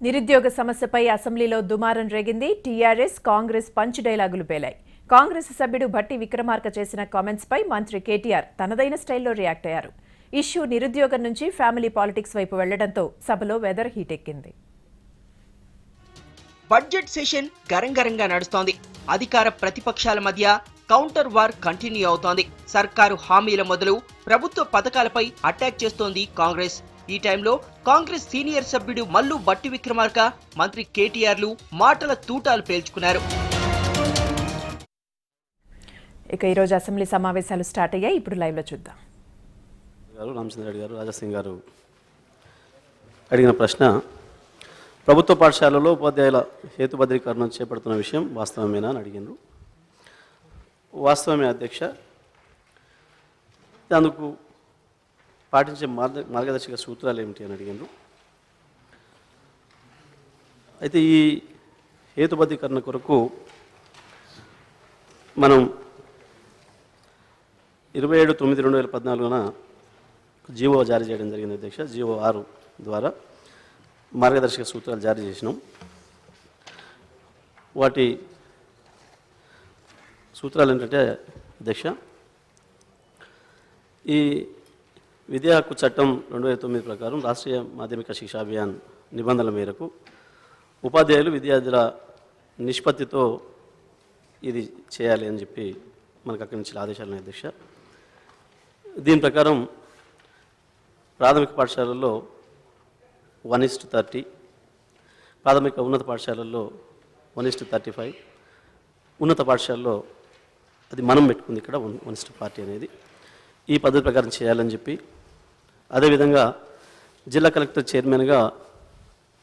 నిరుద్యోగ సమస్యపై అసెంబ్లీలో దుమారం రేగింది. టీఆర్ఎస్ కాంగ్రెస్ పంచ్ డైలాగులు పేలాయి. కాంగ్రెస్ సభ్యుడు భట్టి విక్రమార్క చేసిన కామెంట్స్ పై మంత్రి కేటీఆర్ తనదైన స్టైల్లో రియాక్ట్ అయ్యారు. ఇష్యూ నిరుద్యోగం నుంచి ఫ్యామిలీ పాలిటిక్స్ వైపు వెళ్లడంతో సభలో వెదర్ హీట్ ఎక్కింది. బడ్జెట్ సెషన్ గరంగరంగా నడుస్తోంది. అధికార ప్రతిపక్షాల మధ్య కౌంటర్ వార్ కంటిన్యూ అవుతోంది. సర్కారు హామీల మొదలు ప్రభుత్వ పథకాలపై అటాక్ చేస్తోంది కాంగ్రెస్. ఈ టైంలో కాంగ్రెస్ సీనియర్ సభ్యుడు మల్లు భట్టి విక్రమార్క, మంత్రి కేటీఆర్లు మాటల తూటాలు పేల్చుకున్నారు. ఇక ఈరోజు అసెంబ్లీ సమావేశాలు స్టార్ట్ అయ్యాయి. ఇప్పుడు లైవ్ లో చూద్దాం. రామచంద్ర రెడ్డి గారు, రాజాసింగ్ గారు అడిగిన ప్రశ్న, ప్రభుత్వ పాఠశాలలో ఉపాధ్యాయుల హేతుబద్ధీకరణ చేపడుతున్న విషయం వాస్తవమేనా అని అడిగినారు. వాస్తవమే అధ్యక్ష. అందుకు పాటించే మార్గదర్శక సూత్రాలు ఏమిటి అని అడిగినారు. అయితే ఈ హేతుబద్ధీకరణ కొరకు మనం 27/9/2014 జీవో జారీ చేయడం జరిగింది అధ్యక్ష. జీవో 6 ద్వారా మార్గదర్శక సూత్రాలు జారీ చేసినాం. వాటి సూత్రాలు ఏంటంటే అధ్యక్ష, ఈ విద్యా హక్కు చట్టం 2009 ప్రకారం రాష్ట్రీయ మాధ్యమిక శిక్షా అభియాన్ నిబంధనల మేరకు ఉపాధ్యాయులు విద్యార్థుల నిష్పత్తితో ఇది చేయాలి అని చెప్పి మనకు అక్కడి నుంచి ఆదేశాలు ఉన్నాయి అధ్యక్ష. దీని ప్రకారం ప్రాథమిక పాఠశాలల్లో 1:30, ప్రాథమిక ఉన్నత పాఠశాలల్లో 1:35, ఉన్నత పాఠశాలలో అది మనం పెట్టుకుంది ఇక్కడ 1:40 అనేది. ఈ పద్ధతి ప్రకారం చేయాలని చెప్పి, అదేవిధంగా జిల్లా కలెక్టర్ చైర్మన్గా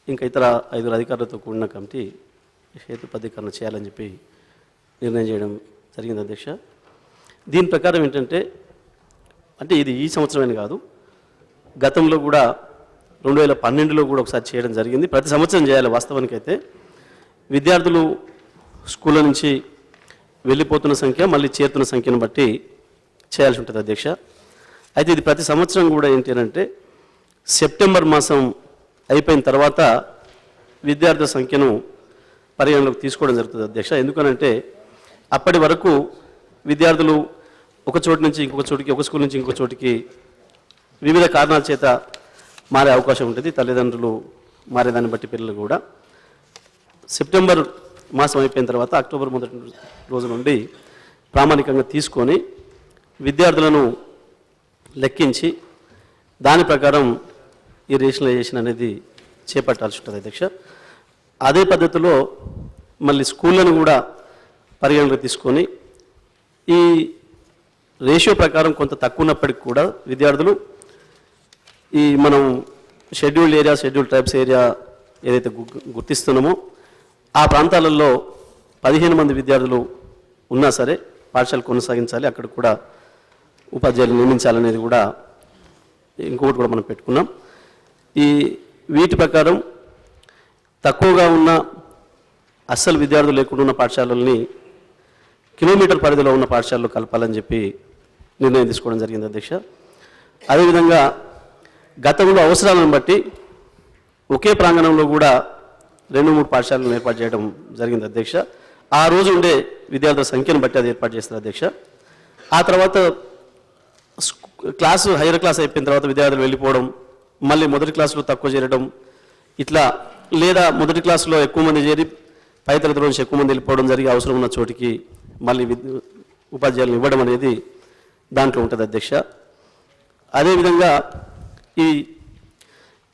ఇంకా ఇతర 5 అధికారులతో కూడిన కమిటీ హేతుబద్ధీకరణ చేయాలని చెప్పి నిర్ణయం చేయడం జరిగింది అధ్యక్ష. దీని ప్రకారం ఏంటంటే, అంటే ఇది ఈ సంవత్సరమేని కాదు, గతంలో కూడా 2012లో కూడా ఒకసారి చేయడం జరిగింది. ప్రతి సంవత్సరం చేయాలి. వాస్తవానికైతే విద్యార్థులు స్కూళ్ళ నుంచి వెళ్ళిపోతున్న సంఖ్య, మళ్ళీ చేరుతున్న సంఖ్యను బట్టి చేయాల్సి ఉంటుంది అధ్యక్ష. అయితే ఇది ప్రతి సంవత్సరం కూడా ఏంటి అంటే, సెప్టెంబర్ మాసం అయిపోయిన తర్వాత విద్యార్థుల సంఖ్యను పరిగణలోకి తీసుకోవడం జరుగుతుంది అధ్యక్ష. ఎందుకనంటే అప్పటి వరకు విద్యార్థులు ఒక చోటు నుంచి ఇంకొక చోటికి, ఒక స్కూల్ నుంచి ఇంకొక చోటికి వివిధ కారణాల చేత మారే అవకాశం ఉంటుంది. తల్లిదండ్రులు మారేదాన్ని బట్టి పిల్లలు కూడా సెప్టెంబర్ మాసం అయిపోయిన తర్వాత అక్టోబర్ మొదటి రోజు నుండి ప్రామాణికంగా తీసుకొని విద్యార్థులను లెక్కించి దాని ప్రకారం ఈ రేషనలైజేషన్ అనేది చేపట్టాల్సి ఉంటుంది అధ్యక్ష. అదే పద్ధతిలో మళ్ళీ స్కూళ్ళను కూడా పరిగణలోకి తీసుకొని ఈ రేషియో ప్రకారం కొంత తక్కువ ఉన్నప్పటికీ కూడా విద్యార్థులు ఈ మనం scheduled area, scheduled tribes area ఏదైతే గుర్తిస్తున్నామో ఆ ప్రాంతాలలో 15 మంది విద్యార్థులు ఉన్నా సరే పాఠశాల కొనసాగించాలి, అక్కడ కూడా ఉపాధ్యాయులు నియమించాలనేది కూడా ఇంకొకటి కూడా మనం పెట్టుకున్నాం. ఈ వీటి ప్రకారం తక్కువగా ఉన్న అస్సలు విద్యార్థులు లేకుండా ఉన్న పాఠశాలల్ని కిలోమీటర్ పరిధిలో ఉన్న పాఠశాలలో కలపాలని చెప్పి నిర్ణయం తీసుకోవడం జరిగింది అధ్యక్ష. అదేవిధంగా గతంలో అవసరాలను బట్టి ఒకే ప్రాంగణంలో కూడా 2-3 పాఠశాలను ఏర్పాటు చేయడం జరిగింది అధ్యక్ష. ఆ రోజు ఉండే విద్యార్థుల సంఖ్యను బట్టి అది ఏర్పాటు చేస్తారు అధ్యక్ష. ఆ తర్వాత హైయర్ క్లాస్ అయిపోయిన తర్వాత విద్యార్థులు వెళ్ళిపోవడం, మళ్ళీ మొదటి క్లాసులో తక్కువ చేరడం, ఇట్లా లేదా మొదటి క్లాసులో ఎక్కువ మంది చేరి పై తరగతి నుంచి ఎక్కువ మంది వెళ్ళిపోవడం జరిగి అవసరం ఉన్న చోటికి మళ్ళీ ఉపాధ్యాయులను ఇవ్వడం అనేది దాంట్లో ఉంటుంది అధ్యక్ష. అదేవిధంగా ఈ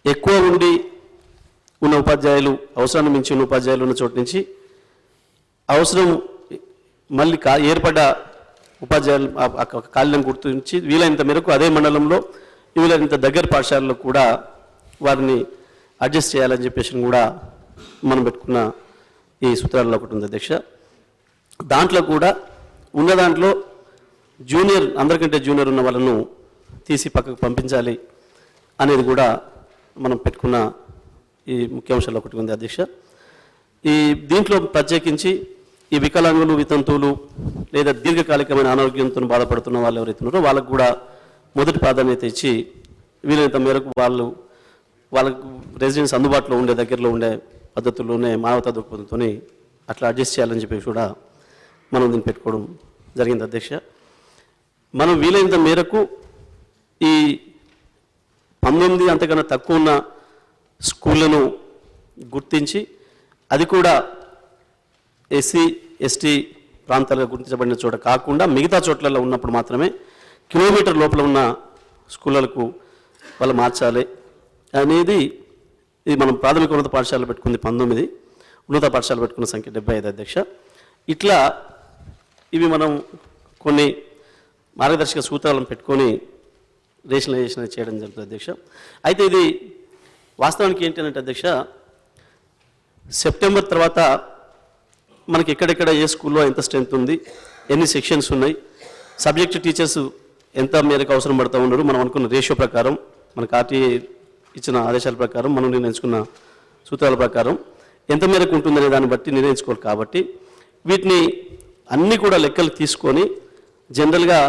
ఎక్కువ ఉండి ఉన్న ఉపాధ్యాయులు, అవసరాన్ని మించి ఉన్న ఉపాధ్యాయులు ఉన్న చోటు నుంచి అవసరం మళ్ళీ ఏర్పడ్డ ఉపాధ్యాయులు ఖాళీలను గుర్తించి వీలైనంత మేరకు అదే మండలంలో వీలైనంత దగ్గర పాఠశాలలో కూడా వారిని అడ్జస్ట్ చేయాలని చెప్పేసి కూడా మనం పెట్టుకున్న ఈ సూత్రాల్లో ఒకటి ఉంది అధ్యక్ష. దాంట్లో కూడా ఉన్న దాంట్లో జూనియర్, అందరికంటే జూనియర్ ఉన్న వాళ్ళను తీసి పక్కకు పంపించాలి అనేది కూడా మనం పెట్టుకున్న ఈ ముఖ్యాంశాల్లో ఒకటి ఉంది అధ్యక్ష. ఈ దీంట్లో ప్రత్యేకించి ఈ వికలాంగులు, వితంతువులు లేదా దీర్ఘకాలికమైన అనారోగ్యంతో బాధపడుతున్న వాళ్ళు ఎవరైతే ఉన్నారో వాళ్ళకు కూడా మొదటి ప్రాధాన్యత ఇచ్చి వీలైనంత మేరకు వాళ్ళు వాళ్ళకు రెసిడెన్స్ అందుబాటులో ఉండే దగ్గరలో ఉండే పద్ధతుల్లోనే మానవతా దృక్పథంతో అట్లా అడ్జస్ట్ చేయాలని చెప్పి కూడా మనం దీన్ని పెట్టుకోవడం జరిగింది అధ్యక్ష. మనం వీలైనంత మేరకు ఈ 19 అంతకన్నా తక్కువ ఉన్న స్కూళ్ళను గుర్తించి అది కూడా ఎస్సీ ఎస్టీ ప్రాంతాలుగా గుర్తించబడిన చోట కాకుండా మిగతా చోట్లలో ఉన్నప్పుడు మాత్రమే కిలోమీటర్ లోపల ఉన్న స్కూళ్ళకు వాళ్ళు మార్చాలి అనేది ఇది మనం ప్రాథమిక ఉన్నత పాఠశాలలో పెట్టుకుంది 19, ఉన్నత పాఠశాల పెట్టుకున్న సంఖ్య 75 అధ్యక్ష. ఇట్లా ఇవి మనం కొన్ని మార్గదర్శక సూత్రాలను పెట్టుకొని రేషనలైజేషన్ చేయడం జరుగుతుంది అధ్యక్ష. అయితే ఇది వాస్తవానికి ఏంటి అంటే అధ్యక్ష, సెప్టెంబర్ తర్వాత మనకి ఎక్కడెక్కడ ఏ స్కూల్లో ఎంత స్ట్రెంత్ ఉంది, ఎన్ని సెక్షన్స్ ఉన్నాయి, సబ్జెక్ట్ టీచర్స్ ఎంత మేరకు అవసరం పడుతూ ఉన్నారు, మనం అనుకున్న రేషియో ప్రకారం మనకు ఆర్టీఏ ఇచ్చిన ఆదేశాల ప్రకారం మనం నిర్ణయించుకున్న సూత్రాల ప్రకారం ఎంత మేరకు ఉంటుందనే దాన్ని బట్టి నిర్ణయించుకోవాలి. కాబట్టి వీటిని అన్నీ కూడా లెక్కలు తీసుకొని జనరల్గా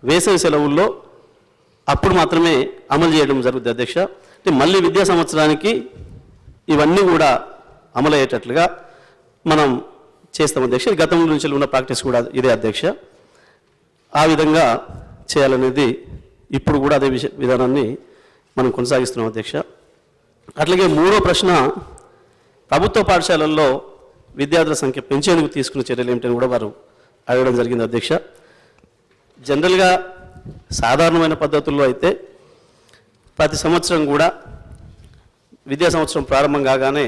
వేసవి సెలవుల్లో అప్పుడు మాత్రమే అమలు చేయడం జరుగుతుంది అధ్యక్ష. అంటే మళ్ళీ విద్యా సంవత్సరానికి ఇవన్నీ కూడా అమలు అయ్యేటట్లుగా మనం చేస్తాం అధ్యక్ష. గతం నుంచి ఉన్న ప్రాక్టీస్ కూడా ఇదే అధ్యక్ష. ఆ విధంగా చేయాలనేది ఇప్పుడు కూడా అదే విధానాన్ని మనం కొనసాగిస్తున్నాం అధ్యక్ష. అట్లాగే మూడో ప్రశ్న, ప్రభుత్వ పాఠశాలల్లో విద్యార్థుల సంఖ్య పెంచేందుకు తీసుకున్న చర్యలు ఏమిటని కూడా వారు అడగడం జరిగింది అధ్యక్ష. జనరల్గా సాధారణమైన పద్ధతుల్లో అయితే ప్రతి సంవత్సరం కూడా విద్యా సంవత్సరం ప్రారంభం కాగానే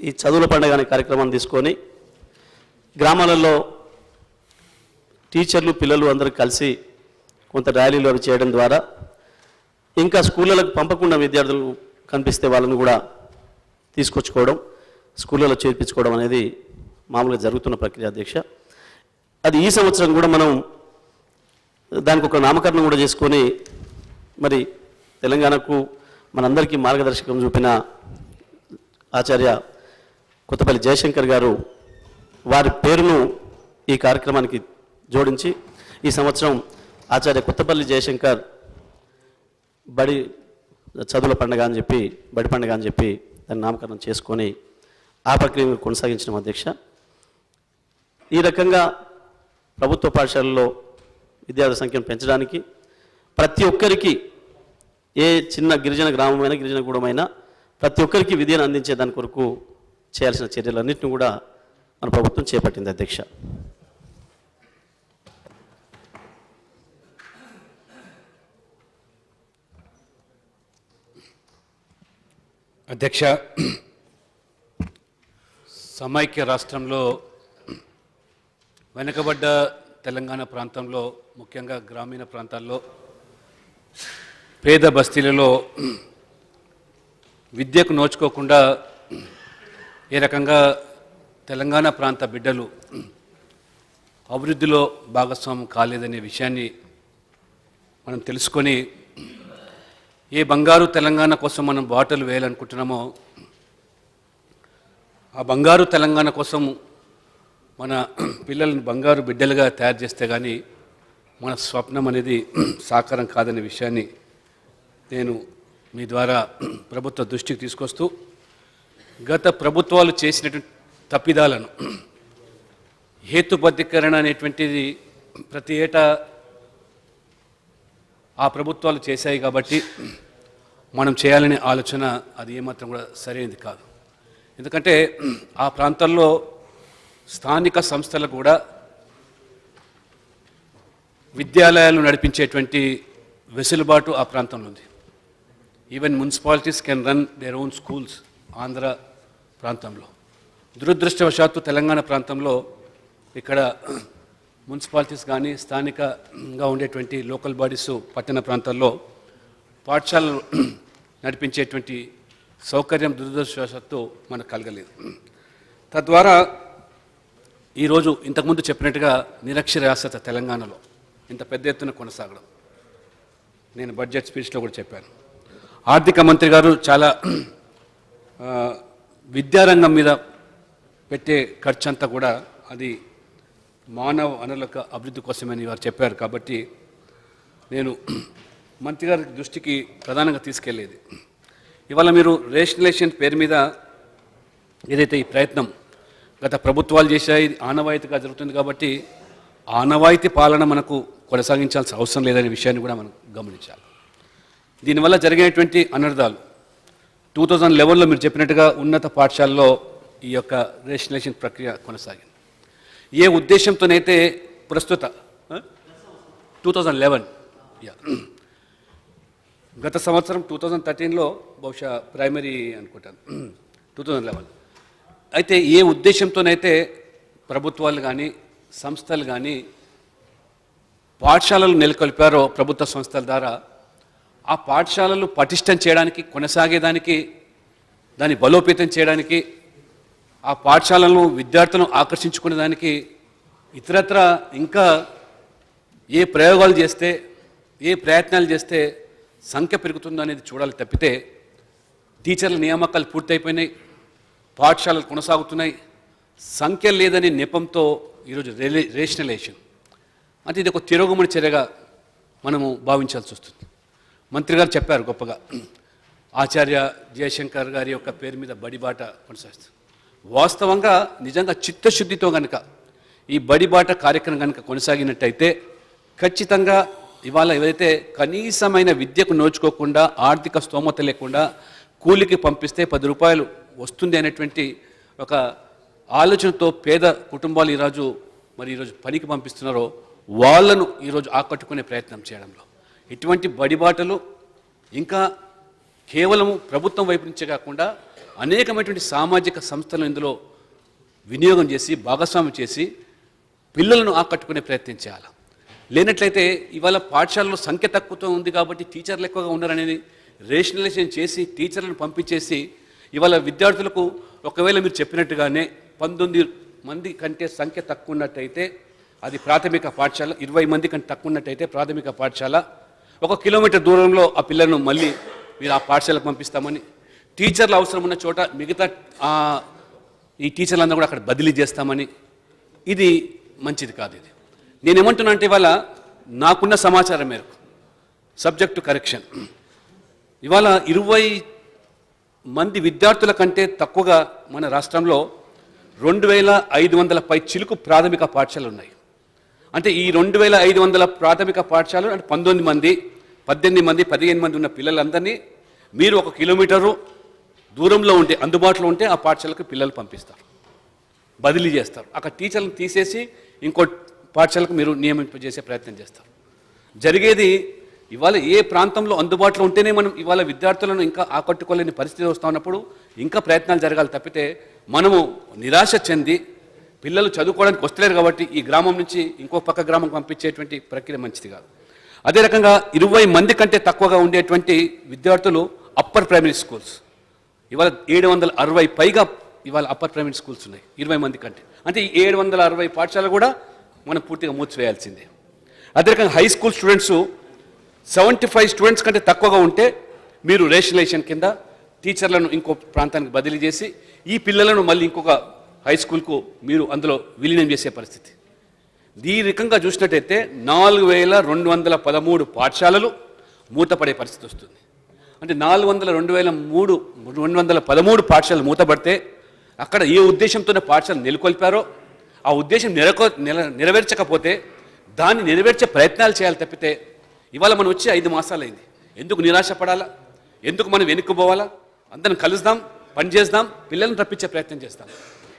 ఈ చదువుల పండుగ అనే కార్యక్రమాన్ని తీసుకొని గ్రామాలలో టీచర్లు పిల్లలు అందరూ కలిసి కొంత ర్యాలీలు అవి చేయడం ద్వారా, ఇంకా స్కూళ్ళలకు పంపకుండా విద్యార్థులు కనిపిస్తే వాళ్ళని కూడా తీసుకొచ్చుకోవడం, స్కూళ్ళలో చేర్పించుకోవడం అనేది మామూలుగా జరుగుతున్న ప్రక్రియ అధ్యక్ష. అది ఈ సంవత్సరం కూడా మనం దానికి ఒక నామకరణం కూడా చేసుకొని మరి తెలంగాణకు మనందరికీ మార్గదర్శకం చూపిన ఆచార్య కొత్తపల్లి జయశంకర్ గారు వారి పేరును ఈ కార్యక్రమానికి జోడించి ఈ సంవత్సరం ఆచార్య కొత్తపల్లి జయశంకర్ బడి చదువుల పండుగ అని చెప్పి, బడి పండుగ అని చెప్పి దాన్ని నామకరణం చేసుకొని ఆ ప్రక్రియను కొనసాగించిన అధ్యక్ష. ఈ రకంగా ప్రభుత్వ పాఠశాలల్లో విద్యార్థుల సంఖ్యను పెంచడానికి ప్రతి ఒక్కరికి, ఏ చిన్న గిరిజన గ్రామమైనా గిరిజన గూడమైనా ప్రతి ఒక్కరికి విద్యను అందించే దాని కొరకు చేయాల్సిన చర్యలన్నింటినీ కూడా మన ప్రభుత్వం చేపట్టింది అధ్యక్ష. అధ్యక్ష, సమైక్య రాష్ట్రంలో వెనుకబడ్డ తెలంగాణ ప్రాంతంలో, ముఖ్యంగా గ్రామీణ ప్రాంతాల్లో, పేద బస్తీలలో విద్యకు నోచుకోకుండా ఏ రకంగా తెలంగాణ ప్రాంత బిడ్డలు అభివృద్ధిలో భాగస్వామ్యం కాలేదనే విషయాన్ని మనం తెలుసుకొని, ఏ బంగారు తెలంగాణ కోసం మనం బాటలు వేయాలనుకుంటున్నామో ఆ బంగారు తెలంగాణ కోసం మన పిల్లల్ని బంగారు బిడ్డలుగా తయారు చేస్తే కానీ మన స్వప్నం అనేది సాకారం కాదనే విషయాన్ని నేను మీ ద్వారా ప్రభుత్వ దృష్టికి తీసుకొస్తూ, గత ప్రభుత్వాలు చేసినటువంటి తప్పిదాలను, హేతుబద్ధీకరణ అనేటువంటిది ప్రతి ఏటా ఆ ప్రభుత్వాలు చేశాయి కాబట్టి మనం చేయాలనే ఆలోచన అది ఏమాత్రం కూడా సరైనది కాదు. ఎందుకంటే ఆ ప్రాంతాల్లో స్థానిక సంస్థలకు కూడా విద్యాలయాలు నడిపించేటువంటి వెసులుబాటు ఆ ప్రాంతంలో ఉంది. Even municipalities can run their own schools Andhra ప్రాంతంలో. దురదృష్టవశాత్తు తెలంగాణ ప్రాంతంలో ఇక్కడ మున్సిపాలిటీస్ కానీ స్థానికంగా ఉండేటువంటి లోకల్ బాడీస్ పట్టణ ప్రాంతాల్లో పాఠశాలలు నడిపించేటువంటి సౌకర్యం దురదృష్టవశాత్తు మనకు కలగలేదు. తద్వారా ఈరోజు ఇంతకుముందు చెప్పినట్టుగా నిరక్షరాస్యత తెలంగాణలో ఇంత పెద్ద ఎత్తున కొనసాగడం నేను బడ్జెట్ స్పీచ్లో కూడా చెప్పాను. ఆర్థిక మంత్రి గారు చాలా విద్యారంగం మీద పెట్టే ఖర్చు అంతా కూడా అది మానవ వనరుల అభివృద్ధి కోసమని వారు చెప్పారు. కాబట్టి నేను మంత్రి గారి దృష్టికి ప్రధానంగా తీసుకెళ్లేది. ఇవాళ మీరు రేషనలైజేషన్ పేరు మీద ఏదైతే ఈ ప్రయత్నం గత ప్రభుత్వాలు చేశాయి, ఆనవాయితీగా జరుగుతుంది కాబట్టి ఆనవాయితీ పాలన మనకు కొనసాగించాల్సిన అవసరం లేదనే విషయాన్ని కూడా మనం గమనించాలి. దీనివల్ల జరిగినటువంటి అనర్థాలు 2011లో మీరు చెప్పినట్టుగా ఉన్నత పాఠశాలలో ఈ యొక్క రేషనలైజేషన్ ప్రక్రియ కొనసాగింది. ఏ ఉద్దేశంతోనైతే ప్రస్తుత 2011 గత సంవత్సరం 2013లో బహుశా ప్రైమరీ అనుకుంటాను 2011 అయితే ఏ ఉద్దేశంతోనైతే ప్రభుత్వాలు కానీ సంస్థలు కానీ పాఠశాలలు నెలకొల్పారో ప్రభుత్వ సంస్థల ద్వారా ఆ పాఠశాలలు పటిష్టం చేయడానికి, కొనసాగేదానికి, దాన్ని బలోపేతం చేయడానికి, ఆ పాఠశాలను విద్యార్థులను ఆకర్షించుకునేదానికి ఇతరత్ర ఇంకా ఏ ప్రయోగాలు చేస్తే, ఏ ప్రయత్నాలు చేస్తే సంఖ్య పెరుగుతుందో అనేది చూడాలి తప్పితే టీచర్ల నియామకాలు పూర్తయిపోయినాయి, పాఠశాలలు కొనసాగుతున్నాయి, సంఖ్య లేదని నెపంతో ఈరోజు రేషనలైజేషన్ అంటే ఇది ఒక తిరోగమన చర్యగా మనము భావించాల్సి వస్తుంది. మంత్రి గారు చెప్పారు గొప్పగా, ఆచార్య జయశంకర్ గారి యొక్క పేరు మీద బడిబాట కొనసాగుతుంది. వాస్తవంగా నిజంగా చిత్తశుద్ధితో కనుక ఈ బడిబాట కార్యక్రమం కనుక కొనసాగినట్టయితే ఖచ్చితంగా ఇవాళ ఏదైతే కనీసమైన విద్యకు నోచుకోకుండా, ఆర్థిక స్తోమత లేకుండా కూలికి పంపిస్తే 10 రూపాయలు వస్తుంది అనేటువంటి ఒక ఆలోచనతో పేద కుటుంబాలు ఈరోజు పనికి పంపిస్తున్నారో వాళ్ళను ఈరోజు ఆకట్టుకునే ప్రయత్నం చేయడంలో ఇటువంటి బడిబాటలు ఇంకా కేవలం ప్రభుత్వం వైపు నుంచే కాకుండా అనేకమైనటువంటి సామాజిక సంస్థలు ఇందులో వినియోగం చేసి, భాగస్వామ్యం చేసి పిల్లలను ఆకట్టుకునే ప్రయత్నం చేయాలి. లేనట్లయితే ఇవాళ పాఠశాలలో సంఖ్య తక్కువతో ఉంది కాబట్టి టీచర్లు ఎక్కువగా ఉన్నారనేది రేషనలైజేషన్ చేసి టీచర్లను పంపించేసి ఇవాళ విద్యార్థులకు ఒకవేళ మీరు చెప్పినట్టుగానే 19 మంది కంటే సంఖ్య తక్కువ ఉన్నట్టయితే అది ప్రాథమిక పాఠశాల, 20 మంది కంటే తక్కువ ఉన్నట్టయితే ప్రాథమిక పాఠశాల, 1 కిలోమీటర్ దూరంలో ఆ పిల్లలను మళ్ళీ మీరు ఆ పాఠశాలకు పంపిస్తామని, టీచర్లు అవసరం ఉన్న చోట మిగతా ఈ టీచర్లందరూ కూడా అక్కడ బదిలీ చేస్తామని, ఇది మంచిది కాదు. ఇది నేనేమంటున్నా అంటే ఇవాళ నాకున్న సమాచారం మేరకు సబ్జెక్ట్ టు కరెక్షన్ ఇవాళ 20 మంది విద్యార్థుల కంటే తక్కువగా మన రాష్ట్రంలో 2500 పై చిలుకు ప్రాథమిక పాఠశాలలు ఉన్నాయి. అంటే ఈ 2500 ప్రాథమిక పాఠశాలలు అంటే 19 మంది, 18 మంది, 15 మంది ఉన్న పిల్లలందరినీ మీరు 1 కిలోమీటరు దూరంలో ఉంటే, అందుబాటులో ఉంటే ఆ పాఠశాలకు పిల్లలు పంపిస్తారు, బదిలీ చేస్తారు. అక్కడ టీచర్లను తీసేసి ఇంకో పాఠశాలకు మీరు నియమింపజేసే ప్రయత్నం చేస్తారు. జరిగేది ఇవాళ ఏ ప్రాంతంలో అందుబాటులో ఉంటేనే మనం ఇవాళ విద్యార్థులను ఇంకా ఆకట్టుకోలేని పరిస్థితి వస్తూ ఉన్నప్పుడు ఇంకా ప్రయత్నాలు జరగాలి తప్పితే మనము నిరాశ చెంది పిల్లలు చదువుకోవడానికి వస్తలేరు కాబట్టి ఈ గ్రామం నుంచి ఇంకో పక్క గ్రామం పంపించేటువంటి ప్రక్రియ మంచిది కాదు. అదే రకంగా 20 మంది కంటే తక్కువగా ఉండేటువంటి విద్యార్థులు అప్పర్ ప్రైమరీ స్కూల్స్ ఇవాళ 760 పైగా ఇవాళ అప్పర్ ప్రైమరీ స్కూల్స్ ఉన్నాయి 20 మంది కంటే. అంటే ఈ 760 పాఠశాలలు కూడా మనం పూర్తిగా మూసివేయాల్సిందే. అదే రకంగా హై స్కూల్ స్టూడెంట్స్ 75 స్టూడెంట్స్ కంటే తక్కువగా ఉంటే మీరు రేషనలైజేషన్ కింద టీచర్లను ఇంకో ప్రాంతానికి బదిలీ చేసి ఈ పిల్లలను మళ్ళీ ఇంకొక హై స్కూల్కు మీరు అందులో విలీనం చేసే పరిస్థితి. ఈ రకంగా చూసినట్టయితే 4213 పాఠశాలలు మూతపడే పరిస్థితి వస్తుంది. అంటే 213 పాఠశాలలు మూతపడితే అక్కడ ఏ ఉద్దేశంతోనే పాఠశాలలు నెలకొల్పారో ఆ ఉద్దేశం నెరవేర్చకపోతే దాన్ని నెరవేర్చే ప్రయత్నాలు చేయాలి తప్పితే ఇవాళ మనం వచ్చి 5 మాసాలైంది. ఎందుకు నిరాశపడాలా? ఎందుకు మనం వెనుక్కుపోవాలా? అందరం కలుద్దాం, పనిచేద్దాం, పిల్లల్ని రప్పించే ప్రయత్నం చేస్తాం.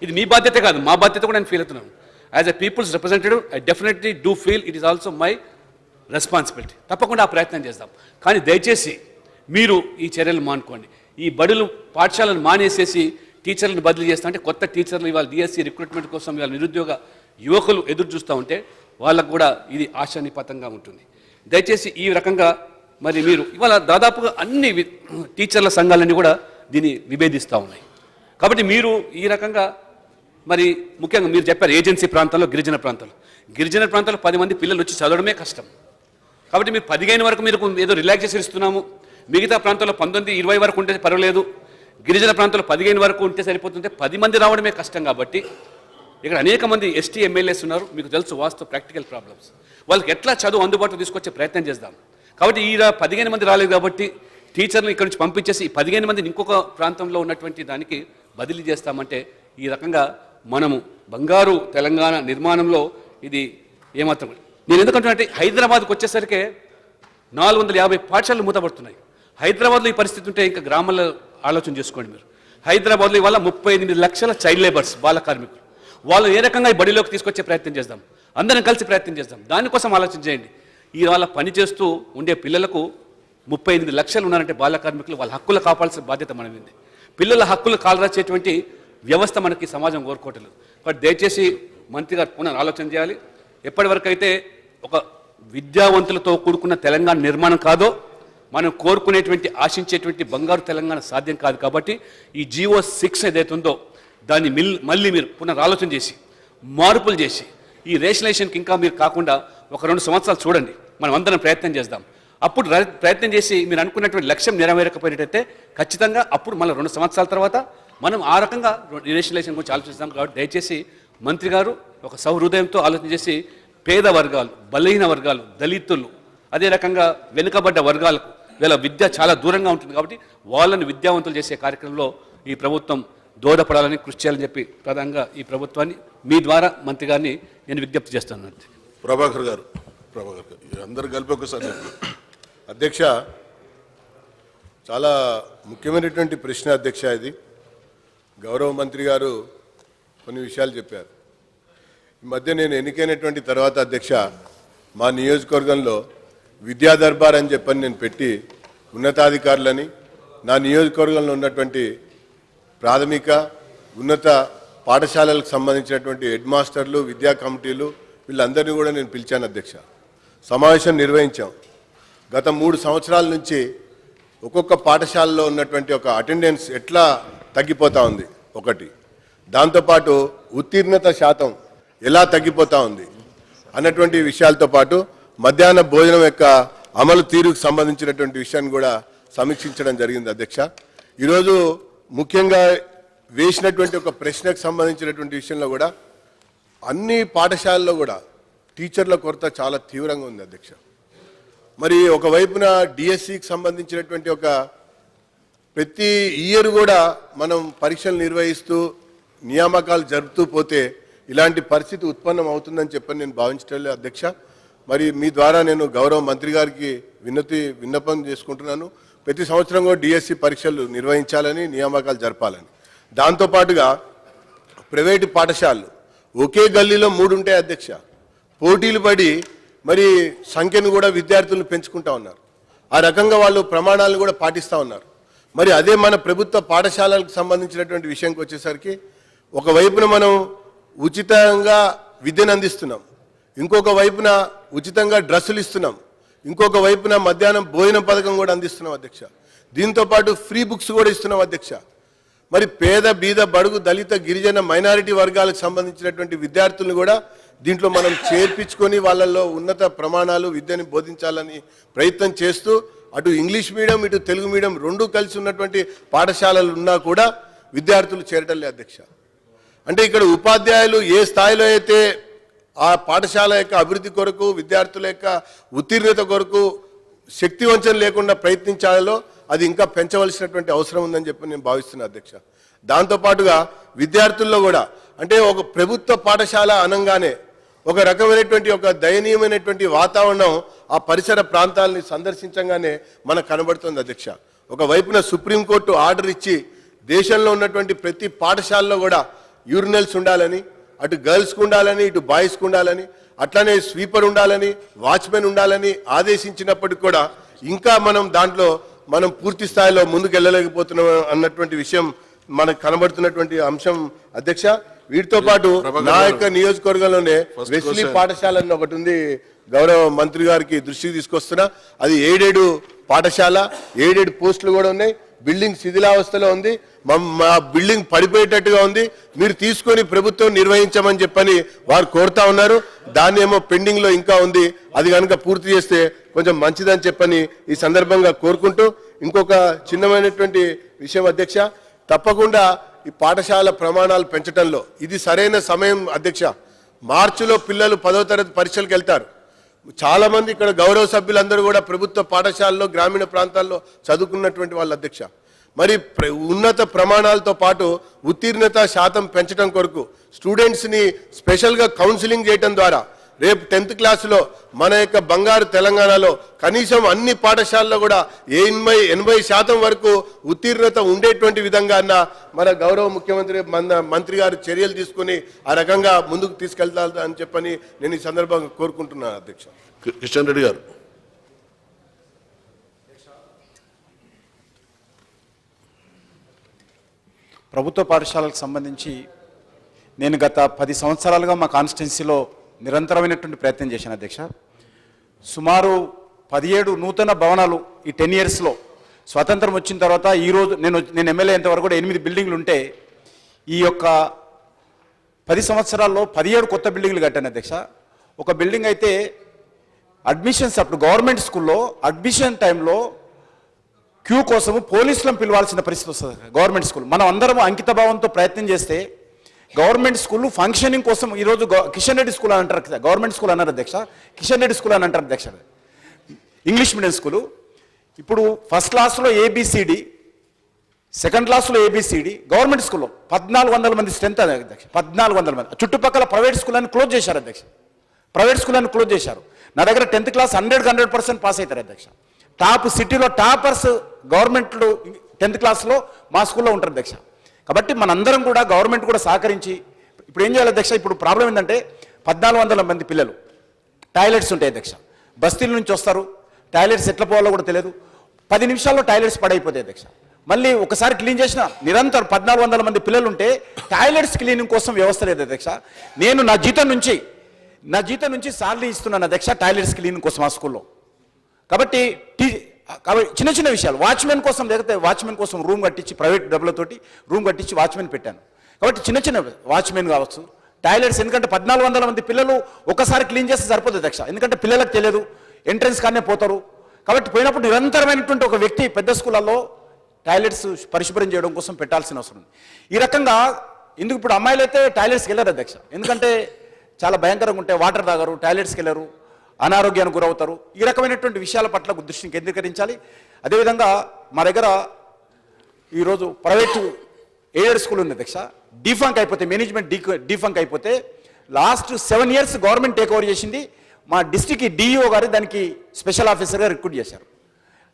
ఇది మీ బాధ్యత కాదు, మా బాధ్యత కూడా నేను ఫీల్ అవుతున్నాను. As a peoples representative I definitely do feel it is also my responsibility. తప్పకుండా ఆ ప్రయత్నం చేస్తాం. కానీ దయచేసి మీరు ఈ చర్యలు మానుకోండి. ఈ బడులు పాఠశాలను మానేసేసి టీచర్లను బదిలీ చేస్తా అంటే కొత్త టీచర్లు ఇవాళ డిఎస్సి రిక్రూట్మెంట్ కోసం ఇవాళ నిరుద్యోగ యువకులు ఎదురు చూస్తూ ఉంటే వాళ్ళకు కూడా ఇది ఆశానిపాతంగా ఉంటుంది. దయచేసి ఈ రకంగా మరి మీరు ఇవాళ దాదాపుగా అన్ని టీచర్ల సంఘాలన్నీ కూడా దీన్ని విభేదిస్తూ ఉన్నాయి. కాబట్టి మీరు ఈ రకంగా మరి ముఖ్యంగా మీరు చెప్పారు ఏజెన్సీ ప్రాంతాల్లో, గిరిజన ప్రాంతాల్లో 10 మంది పిల్లలు వచ్చి చదవడమే కష్టం. కాబట్టి మీరు 15 వరకు మీరు ఏదో రిలాక్సేషన్ ఇస్తున్నాము, మిగతా ప్రాంతాల్లో 19, 20 వరకు ఉంటే పర్వాలేదు, గిరిజన ప్రాంతాల్లో 15 వరకు ఉంటే సరిపోతుంటే 10 మంది రావడమే కష్టం. కాబట్టి ఇక్కడ అనేక మంది ఎస్టీ ఎమ్మెల్యేస్ ఉన్నారు, మీకు తెలుసు వాస్తవ ప్రాక్టికల్ ప్రాబ్లమ్స్. వాళ్ళకి ఎట్లా చదువు అందుబాటులో తీసుకొచ్చే ప్రయత్నం చేద్దాం. కాబట్టి ఈ 15 మంది రాలేదు కాబట్టి టీచర్లు ఇక్కడి నుంచి పంపించేసి ఈ 15 మందిని ఇంకొక ప్రాంతంలో ఉన్నటువంటి దానికి బదిలీ చేస్తామంటే ఈ రకంగా మనము బంగారు తెలంగాణ నిర్మాణంలో ఇది ఏమాత్రం నేను ఎందుకంటే హైదరాబాద్కి వచ్చేసరికి 450 పాఠశాలలు మూతపడుతున్నాయి. హైదరాబాద్లో ఈ పరిస్థితి ఉంటే ఇంకా గ్రామాల్లో ఆలోచన చేసుకోండి మీరు. హైదరాబాద్లో ఇవాళ 38 లక్షల చైల్డ్ లేబర్స్ బాల కార్మికులు. వాళ్ళు ఏ రకంగా ఈ బడిలోకి తీసుకొచ్చే ప్రయత్నం చేద్దాం, అందరం కలిసి ప్రయత్నం చేద్దాం. దానికోసం ఆలోచన చేయండి. ఇవాళ పని చేస్తూ ఉండే పిల్లలకు 38 లక్షలు ఉన్నారంటే బాల కార్మికులు, వాళ్ళ హక్కులు కాపాడాల్సిన బాధ్యత మనది. పిల్లల హక్కులు కాలరాచేటువంటి వ్యవస్థ మనకి సమాజం కోరుకోవట్లేదు. కాబట్టి దయచేసి మంత్రి గారు పునః ఆలోచన చేయాలి. ఎప్పటివరకు అయితే ఒక విద్యావంతులతో కూడుకున్న తెలంగాణ నిర్మాణం కాదో మనం కోరుకునేటువంటి ఆశించేటువంటి బంగారు తెలంగాణ సాధ్యం కాదు. కాబట్టి ఈ GO 6 ఏదైతే ఉందో దాన్ని మళ్ళీ మీరు పునరాలోచన చేసి మార్పులు చేసి ఈ రేషనలైజేషన్కి ఇంకా మీరు కాకుండా ఒక 2 సంవత్సరాలు చూడండి, మనం అందరం ప్రయత్నం చేద్దాం. అప్పుడు ప్రయత్నం చేసి మీరు అనుకున్నటువంటి లక్ష్యం నెరవేరకపోయినట్టయితే ఖచ్చితంగా అప్పుడు మళ్ళీ 2 సంవత్సరాల తర్వాత మనం ఆ రకంగా రేషనలైజేషన్ గురించి ఆలోచిస్తాం. కాబట్టి దయచేసి మంత్రి గారు ఒక సహృదయంతో ఆలోచన చేసి పేద వర్గాలు, బలహీన వర్గాలు, దళితులు, అదే రకంగా వెనుకబడ్డ వర్గాలకు వీళ్ళ విద్య చాలా దూరంగా ఉంటుంది కాబట్టి వాళ్ళని విద్యావంతులు చేసే కార్యక్రమంలో ఈ ప్రభుత్వం దోహదపడాలని కృషి చేయాలని చెప్పి ప్రధానంగా ఈ ప్రభుత్వాన్ని మీ ద్వారా మంత్రి గారిని నేను విజ్ఞప్తి చేస్తున్నాను. ప్రభాకర్ గారు అందరు కలిపి ఒకసారి అధ్యక్ష, చాలా ముఖ్యమైనటువంటి ప్రశ్న అధ్యక్ష. ఇది గౌరవ మంత్రి గారు కొన్ని విషయాలు చెప్పారు. ఈ మధ్య నేను ఎన్నికైనటువంటి తర్వాత అధ్యక్ష మా నియోజకవర్గంలో విద్యా దర్బార్ అని చెప్పని నేను పెట్టి ఉన్నతాధికారులని నా నియోజకవర్గంలో ఉన్నటువంటి ప్రాథమిక ఉన్నత పాఠశాలలకు సంబంధించినటువంటి హెడ్ మాస్టర్లు, విద్యా కమిటీలు వీళ్ళందరినీ కూడా నేను పిలిచాను అధ్యక్ష. సమావేశం నిర్వహించాం. గత 3 సంవత్సరాల నుంచి ఒక్కొక్క పాఠశాలలో ఉన్నటువంటి ఒక అటెండెన్స్ ఎట్లా తగ్గిపోతూ ఉంది ఒకటి, దాంతోపాటు ఉత్తీర్ణత శాతం ఎలా తగ్గిపోతూ ఉంది అన్నటువంటి విషయాలతో పాటు మధ్యాహ్న భోజనం యొక్క అమలు తీరుకు సంబంధించినటువంటి విషయాన్ని కూడా సమీక్షించడం జరిగింది అధ్యక్ష. ఈరోజు ముఖ్యంగా వేసినటువంటి ఒక ప్రశ్నకు సంబంధించినటువంటి విషయంలో కూడా అన్ని పాఠశాలల్లో కూడా టీచర్ల కొరత చాలా తీవ్రంగా ఉంది అధ్యక్ష. మరి ఒకవైపున డిఎస్సికి సంబంధించినటువంటి ఒక ప్రతి ఇయర్ కూడా మనం పరీక్షలు నిర్వహిస్తూ నియామకాలు జరుపుతూ పోతే ఇలాంటి పరిస్థితి ఉత్పన్నం అవుతుందని చెప్పని నేను భావించడం లేదు అధ్యక్ష. మరి మీ ద్వారా నేను గౌరవ మంత్రి గారికి విన్నపం చేసుకుంటున్నాను. ప్రతి సంవత్సరం కూడా డిఎస్సి పరీక్షలు నిర్వహించాలని, నియామకాలు జరపాలని. దాంతోపాటుగా ప్రైవేటు పాఠశాలలు ఒకే గల్లీలో 3 ఉంటాయి అధ్యక్ష. పోటీలు పడి మరి సంఖ్యను కూడా విద్యార్థులను పెంచుకుంటా ఉన్నారు. ఆ రకంగా వాళ్ళు ప్రమాణాలను కూడా పాటిస్తూ ఉన్నారు. మరి అదే మన ప్రభుత్వ పాఠశాలలకు సంబంధించినటువంటి విషయంకి వచ్చేసరికి ఒకవైపున మనం ఉచితంగా విద్యను అందిస్తున్నాం, ఇంకొక వైపున ఉచితంగా డ్రెస్సులు ఇస్తున్నాం, ఇంకొక వైపున మధ్యాహ్నం భోజనం పథకం కూడా అందిస్తున్నాం అధ్యక్ష. దీంతోపాటు ఫ్రీ బుక్స్ కూడా ఇస్తున్నాం అధ్యక్ష. మరి పేద బీద బడుగు దళిత గిరిజన మైనారిటీ వర్గాలకు సంబంధించినటువంటి విద్యార్థులను కూడా దీంట్లో మనం చేర్పించుకొని వాళ్ళల్లో ఉన్నత ప్రమాణాలు విద్యని బోధించాలని ప్రయత్నం చేస్తూ అటు ఇంగ్లీష్ మీడియం ఇటు తెలుగు మీడియం 2 కలిసి ఉన్నటువంటి పాఠశాలలు ఉన్నా కూడా విద్యార్థులు చేరటం లేదు అధ్యక్ష. అంటే ఇక్కడ ఉపాధ్యాయులు ఏ స్థాయిలో అయితే ఆ పాఠశాల యొక్క అభివృద్ధి కొరకు, విద్యార్థుల యొక్క ఉత్తీర్ణత కొరకు శక్తి వంచన లేకుండా ప్రయత్నించాలో అది ఇంకా పెంచవలసినటువంటి అవసరం ఉందని చెప్పి నేను భావిస్తున్నాను అధ్యక్ష. దాంతోపాటుగా విద్యార్థుల్లో కూడా అంటే ఒక ప్రభుత్వ పాఠశాల అనగానే ఒక రకమైనటువంటి ఒక దయనీయమైనటువంటి వాతావరణం ఆ పరిసర ప్రాంతాలని సందర్శించగానే మనకు కనబడుతుంది అధ్యక్ష. ఒకవైపున సుప్రీంకోర్టు ఆర్డర్ ఇచ్చి దేశంలో ఉన్నటువంటి ప్రతి పాఠశాలలో కూడా యూరినల్స్ ఉండాలని, అటు గర్ల్స్కి ఉండాలని, ఇటు బాయ్స్కి ఉండాలని, అట్లానే స్వీపర్ ఉండాలని, వాచ్మెన్ ఉండాలని ఆదేశించినప్పటికీ కూడా ఇంకా దాంట్లో మనం పూర్తి స్థాయిలో ముందుకు వెళ్ళలేకపోతున్నాం అన్నటువంటి విషయం మనకు కనబడుతున్నటువంటి అంశం అధ్యక్ష. వీటితో పాటు నా యొక్క నియోజకవర్గంలోనే వెస్లీ పాఠశాల అని ఒకటి ఉంది, గౌరవ మంత్రి గారికి దృష్టికి తీసుకొస్తున్నా. అది 7 పాఠశాల, 7 పోస్టులు కూడా ఉన్నాయి. బిల్డింగ్ శిథిలావస్థలో ఉంది, మా బిల్డింగ్ పడిపోయేటట్టుగా ఉంది, మీరు తీసుకొని ప్రభుత్వం నిర్వహించమని చెప్పని వారు కోరుతా ఉన్నారు. దాన్ని ఏమో పెండింగ్ లో ఇంకా ఉంది, అది కనుక పూర్తి చేస్తే కొంచెం మంచిదని చెప్పని ఈ సందర్భంగా కోరుకుంటూ ఇంకొక చిన్నమైనటువంటి విషయం అధ్యక్ష, తప్పకుండా ఈ పాఠశాల ప్రమాణాలు పెంచడంలో ఇది సరైన సమయం అధ్యక్ష. మార్చిలో పిల్లలు 10వ తరగతి పరీక్షలకు వెళ్తారు. చాలామంది ఇక్కడ గౌరవ సభ్యులందరూ కూడా ప్రభుత్వ పాఠశాలలో గ్రామీణ ప్రాంతాల్లో చదువుకున్నటువంటి వాళ్ళ అధ్యక్ష. మరి ఉన్నత ప్రమాణాలతో పాటు ఉత్తీర్ణత శాతం పెంచడం కొరకు స్టూడెంట్స్ని స్పెషల్గా కౌన్సిలింగ్ చేయడం ద్వారా రేపు 10th క్లాసులో మన యొక్క బంగారు తెలంగాణలో కనీసం అన్ని పాఠశాలలో కూడా 80% వరకు ఉత్తీర్ణత ఉండేటువంటి విధంగా మన గౌరవ ముఖ్యమంత్రి మంత్రి గారు చర్యలు తీసుకుని ఆ రకంగా ముందుకు తీసుకెళ్తారని చెప్పని నేను ఈ సందర్భంగా కోరుకుంటున్నాను అధ్యక్ష. కిషన్ రెడ్డి గారు. ప్రభుత్వ పాఠశాలకు సంబంధించి నేను గత 10 సంవత్సరాలుగా మా కాన్స్టిట్యున్సీలో నిరంతరమైనటువంటి ప్రయత్నం చేశాను అధ్యక్ష. సుమారు 17 నూతన భవనాలు ఈ 10 ఇయర్స్లో స్వాతంత్రం వచ్చిన తర్వాత ఈరోజు నేను ఎమ్మెల్యే అయినంతవరకు కూడా 8 బిల్డింగ్లు ఉంటే ఈ యొక్క 10 సంవత్సరాల్లో 17 కొత్త బిల్డింగ్లు కట్టాను అధ్యక్ష. ఒక బిల్డింగ్ అయితే అడ్మిషన్స్ అప్పుడు గవర్నమెంట్ స్కూల్లో అడ్మిషన్ టైంలో క్యూ కోసము పోలీసులను పిలవాల్సిన పరిస్థితి వస్తుంది గవర్నమెంట్ స్కూల్. మనం అందరం అంకిత భావంతో ప్రయత్నం చేస్తే గవర్నమెంట్ స్కూల్ ఫంక్షనింగ్ కోసం ఈరోజు కిషన్ రెడ్డి స్కూల్ అని అంటారు, గవర్నమెంట్ స్కూల్ అన్నారు అధ్యక్ష, కిషన్ రెడ్డి స్కూల్ అని అంటారు అధ్యక్ష, ఇంగ్లీష్ మీడియం స్కూలు. ఇప్పుడు ఫస్ట్ క్లాస్లో ABCD, సెకండ్ క్లాస్లో ABCD, గవర్నమెంట్ స్కూల్లో 1400 మంది స్ట్రెంత్ అధ్యక్ష, 1400 మంది. చుట్టుపక్కల ప్రైవేట్ స్కూళ్ళని క్లోజ్ చేశారు అధ్యక్ష, ప్రైవేట్ స్కూళ్ళని క్లోజ్ చేశారు. నా దగ్గర 10th క్లాస్ 100% పాస్ అవుతారు అధ్యక్ష. టాప్ సిటీలో టాపర్స్ గవర్నమెంట్లు 10th క్లాస్లో మా స్కూల్లో ఉంటారు అధ్యక్ష. కాబట్టి మనందరం కూడా గవర్నమెంట్ కూడా సహకరించి ఇప్పుడు ఏం చేయాలి అధ్యక్ష, ఇప్పుడు ప్రాబ్లం ఏంటంటే 1400 మంది పిల్లలు, టాయిలెట్స్ ఉంటాయి అధ్యక్ష, బస్తీల నుంచి వస్తారు, టాయిలెట్స్ ఎట్లా పోవాలో కూడా తెలియదు, 10 నిమిషాల్లో టాయిలెట్స్ పడైపోతాయి అధ్యక్ష. మళ్ళీ ఒకసారి క్లీన్ చేసిన నిరంతరం 1400 మంది పిల్లలు ఉంటే టాయిలెట్స్ క్లీనింగ్ కోసం వ్యవస్థ లేదు అధ్యక్ష. నేను నా జీతం నుంచి సాలరీ ఇస్తున్నాను అధ్యక్ష టాయిలెట్స్ క్లీనింగ్ కోసం ఆ స్కూల్లో. కాబట్టి చిన్న చిన్న విషయాలు వాచ్మెన్ కోసం, లేకపోతే వాచ్మెన్ కోసం రూమ్ కట్టించి ప్రైవేట్ డబ్బులతోటి రూమ్ కట్టించి వాచ్మెన్ పెట్టాను. కాబట్టి చిన్న చిన్న వాచ్మెన్ కావచ్చు, టాయిలెట్స్, ఎందుకంటే 1400 మంది పిల్లలు ఒకసారి క్లీన్ చేస్తే సరిపోతుంది అధ్యక్ష, ఎందుకంటే పిల్లలకు తెలియదు, ఎంట్రన్స్ కానీ పోతారు. కాబట్టి పోయినప్పుడు నిరంతరమైనటువంటి ఒక వ్యక్తి పెద్ద స్కూళ్ళల్లో టాయిలెట్స్ పరిశుభ్రం చేయడం కోసం పెట్టాల్సిన అవసరం ఉంది. ఈ రకంగా ఎందుకు ఇప్పుడు అమ్మాయిలు అయితే టాయిలెట్స్కి వెళ్ళారు అధ్యక్ష, ఎందుకంటే చాలా భయంకరంగా ఉంటాయి, వాటర్ తాగరు, టాయిలెట్స్కి వెళ్ళరు, అనారోగ్యానికి గురవుతారు. ఈ రకమైనటువంటి విషయాల పట్ల దృష్టిని కేంద్రీకరించాలి. అదేవిధంగా మా దగ్గర ఈరోజు ప్రైవేటు ఎయిడెడ్ స్కూల్ ఉంది అధ్యక్ష, డిఫంక్ అయిపోతే, మేనేజ్మెంట్ డిఫంక్ అయిపోతే last 7 years government take over చేసింది. మా డిస్ట్రిక్ట్ DEO గారు దానికి స్పెషల్ ఆఫీసర్గా రిక్రూట్ చేశారు,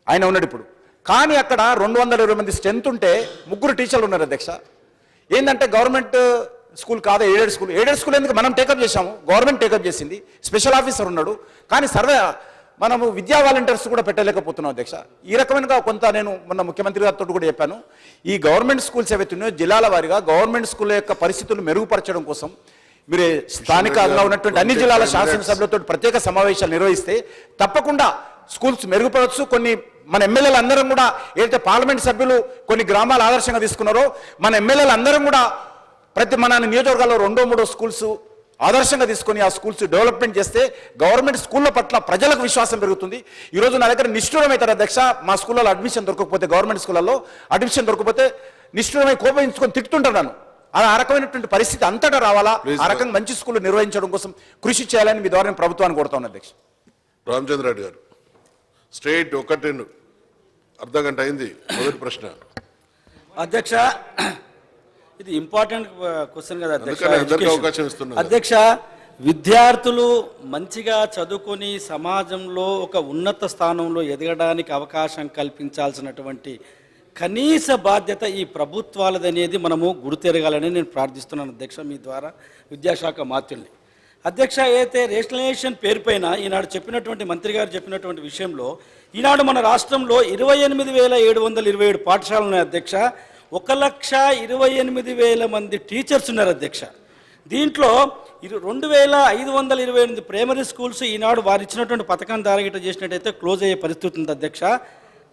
ఆయన ఉన్నాడు ఇప్పుడు. కానీ అక్కడ 220 మంది స్ట్రెంత్ ఉంటే 3 టీచర్లు ఉన్నారు అధ్యక్ష. ఏంటంటే గవర్నమెంట్ స్కూల్ కాదు, ఎయిడెడ్ స్కూల్ ఎందుకు మనం టేకప్ చేశాము, గవర్నమెంట్ టేకప్ చేసింది, స్పెషల్ ఆఫీసర్ ఉన్నాడు. కానీ మనము విద్యా వాలంటీర్స్ కూడా పెట్టలేకపోతున్నాం అధ్యక్ష. ఈ రకమైన కొంత నేను మొన్న ముఖ్యమంత్రి గారితో కూడా చెప్పాను, ఈ గవర్నమెంట్ స్కూల్స్ ఏవైతే ఉన్నాయో జిల్లాల వారీగా గవర్నమెంట్ స్కూల్ యొక్క పరిస్థితులు మెరుగుపరచడం కోసం మీరు స్థానికంగా ఉన్నటువంటి అన్ని జిల్లాల శాసనసభ్యులతో ప్రత్యేక సమావేశాలు నిర్వహిస్తే తప్పకుండా స్కూల్స్ మెరుగుపరచు. కొన్ని మన ఎమ్మెల్యేలు అందరం కూడా ఏదైతే పార్లమెంట్ సభ్యులు కొన్ని గ్రామాలు ఆదర్శంగా తీసుకున్నారో, మన ఎమ్మెల్యేలు అందరం కూడా మన నియోజకవర్గాల్లో 2-3 స్కూల్స్ ఆదర్శంగా తీసుకొని ఆ స్కూల్స్ డెవలప్మెంట్ చేస్తే గవర్నమెంట్ స్కూళ్ళ పట్ల ప్రజలకు విశ్వాసం పెరుగుతుంది. ఈరోజు నా దగ్గర నిష్ఠూరం అవుతారు అధ్యక్ష, మా స్కూళ్ళలో అడ్మిషన్ దొరకకపోతే, గవర్నమెంట్ స్కూళ్ళల్లో అడ్మిషన్ దొరకకపోతే నిష్ఠూరమై కోపించుకొని తిట్టుతుంటాను. ఆ రకమైనటువంటి పరిస్థితి అంతటా రావాలా, ఆ రకంగా మంచి స్కూళ్ళు నిర్వహించడం కోసం కృషి చేయాలని మీ ద్వారా ప్రభుత్వాన్ని కోరుతా ఉన్నాను అధ్యక్ష. రామచంద్రరెడ్డి గారు. స్ట్రైట్ 1 అర్ధగంట అయింది. మొదటి ప్రశ్న అధ్యక్ష, ఇది ఇంపార్టెంట్ క్వశ్చన్ కదా అధ్యక్ష. విద్యార్థులు మంచిగా చదువుకొని సమాజంలో ఒక ఉన్నత స్థానంలో ఎదగడానికి అవకాశం కల్పించాల్సినటువంటి కనీస బాధ్యత ఈ ప్రభుత్వాలదనేది మనము గుర్తెరగాలని నేను ప్రార్థిస్తున్నాను అధ్యక్ష, మీ ద్వారా విద్యాశాఖ మాత్యుల్ని. అధ్యక్ష, అయితే రేషనలైజేషన్ పేరుపైన ఈనాడు చెప్పినటువంటి మంత్రి గారు చెప్పినటువంటి విషయంలో ఈనాడు మన రాష్ట్రంలో 28,727 పాఠశాలలు ఉన్నాయి అధ్యక్ష. 1,28,000 మంది టీచర్స్ ఉన్నారు అధ్యక్ష. దీంట్లో 2,528 ప్రైమరీ స్కూల్స్ ఈనాడు వారు ఇచ్చినటువంటి పథకం ద్వారా చేసినట్టయితే క్లోజ్ అయ్యే పరిస్థితి ఉంది అధ్యక్ష.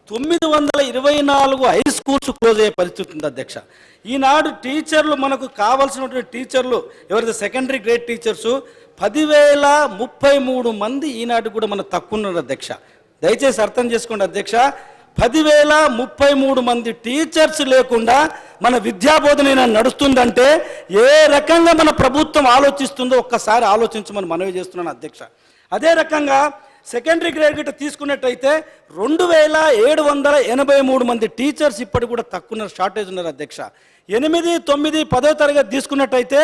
924 హై స్కూల్స్ క్లోజ్ అయ్యే పరిస్థితి ఉంది అధ్యక్ష. ఈనాడు టీచర్లు మనకు కావాల్సినటువంటి టీచర్లు ఎవరైతే సెకండరీ గ్రేడ్ టీచర్సు 10,033 మంది ఈనాడు కూడా మనకు తక్కువ ఉన్నారు అధ్యక్ష. దయచేసి అర్థం చేసుకోండి అధ్యక్ష, 10,033 మంది టీచర్స్ లేకుండా మన విద్యాబోధన నడుస్తుందంటే ఏ రకంగా మన ప్రభుత్వం ఆలోచిస్తుందో ఒక్కసారి ఆలోచించమని మనవి చేస్తున్నాను అధ్యక్ష. అదే రకంగా సెకండరీ గ్రేడ్ గిట్ట తీసుకున్నట్టయితే 2783 మంది టీచర్స్ ఇప్పటికి కూడా తక్కువ షార్టేజ్ ఉన్నారు అధ్యక్ష. 8, 9, 10వ తరగతి తీసుకున్నట్టయితే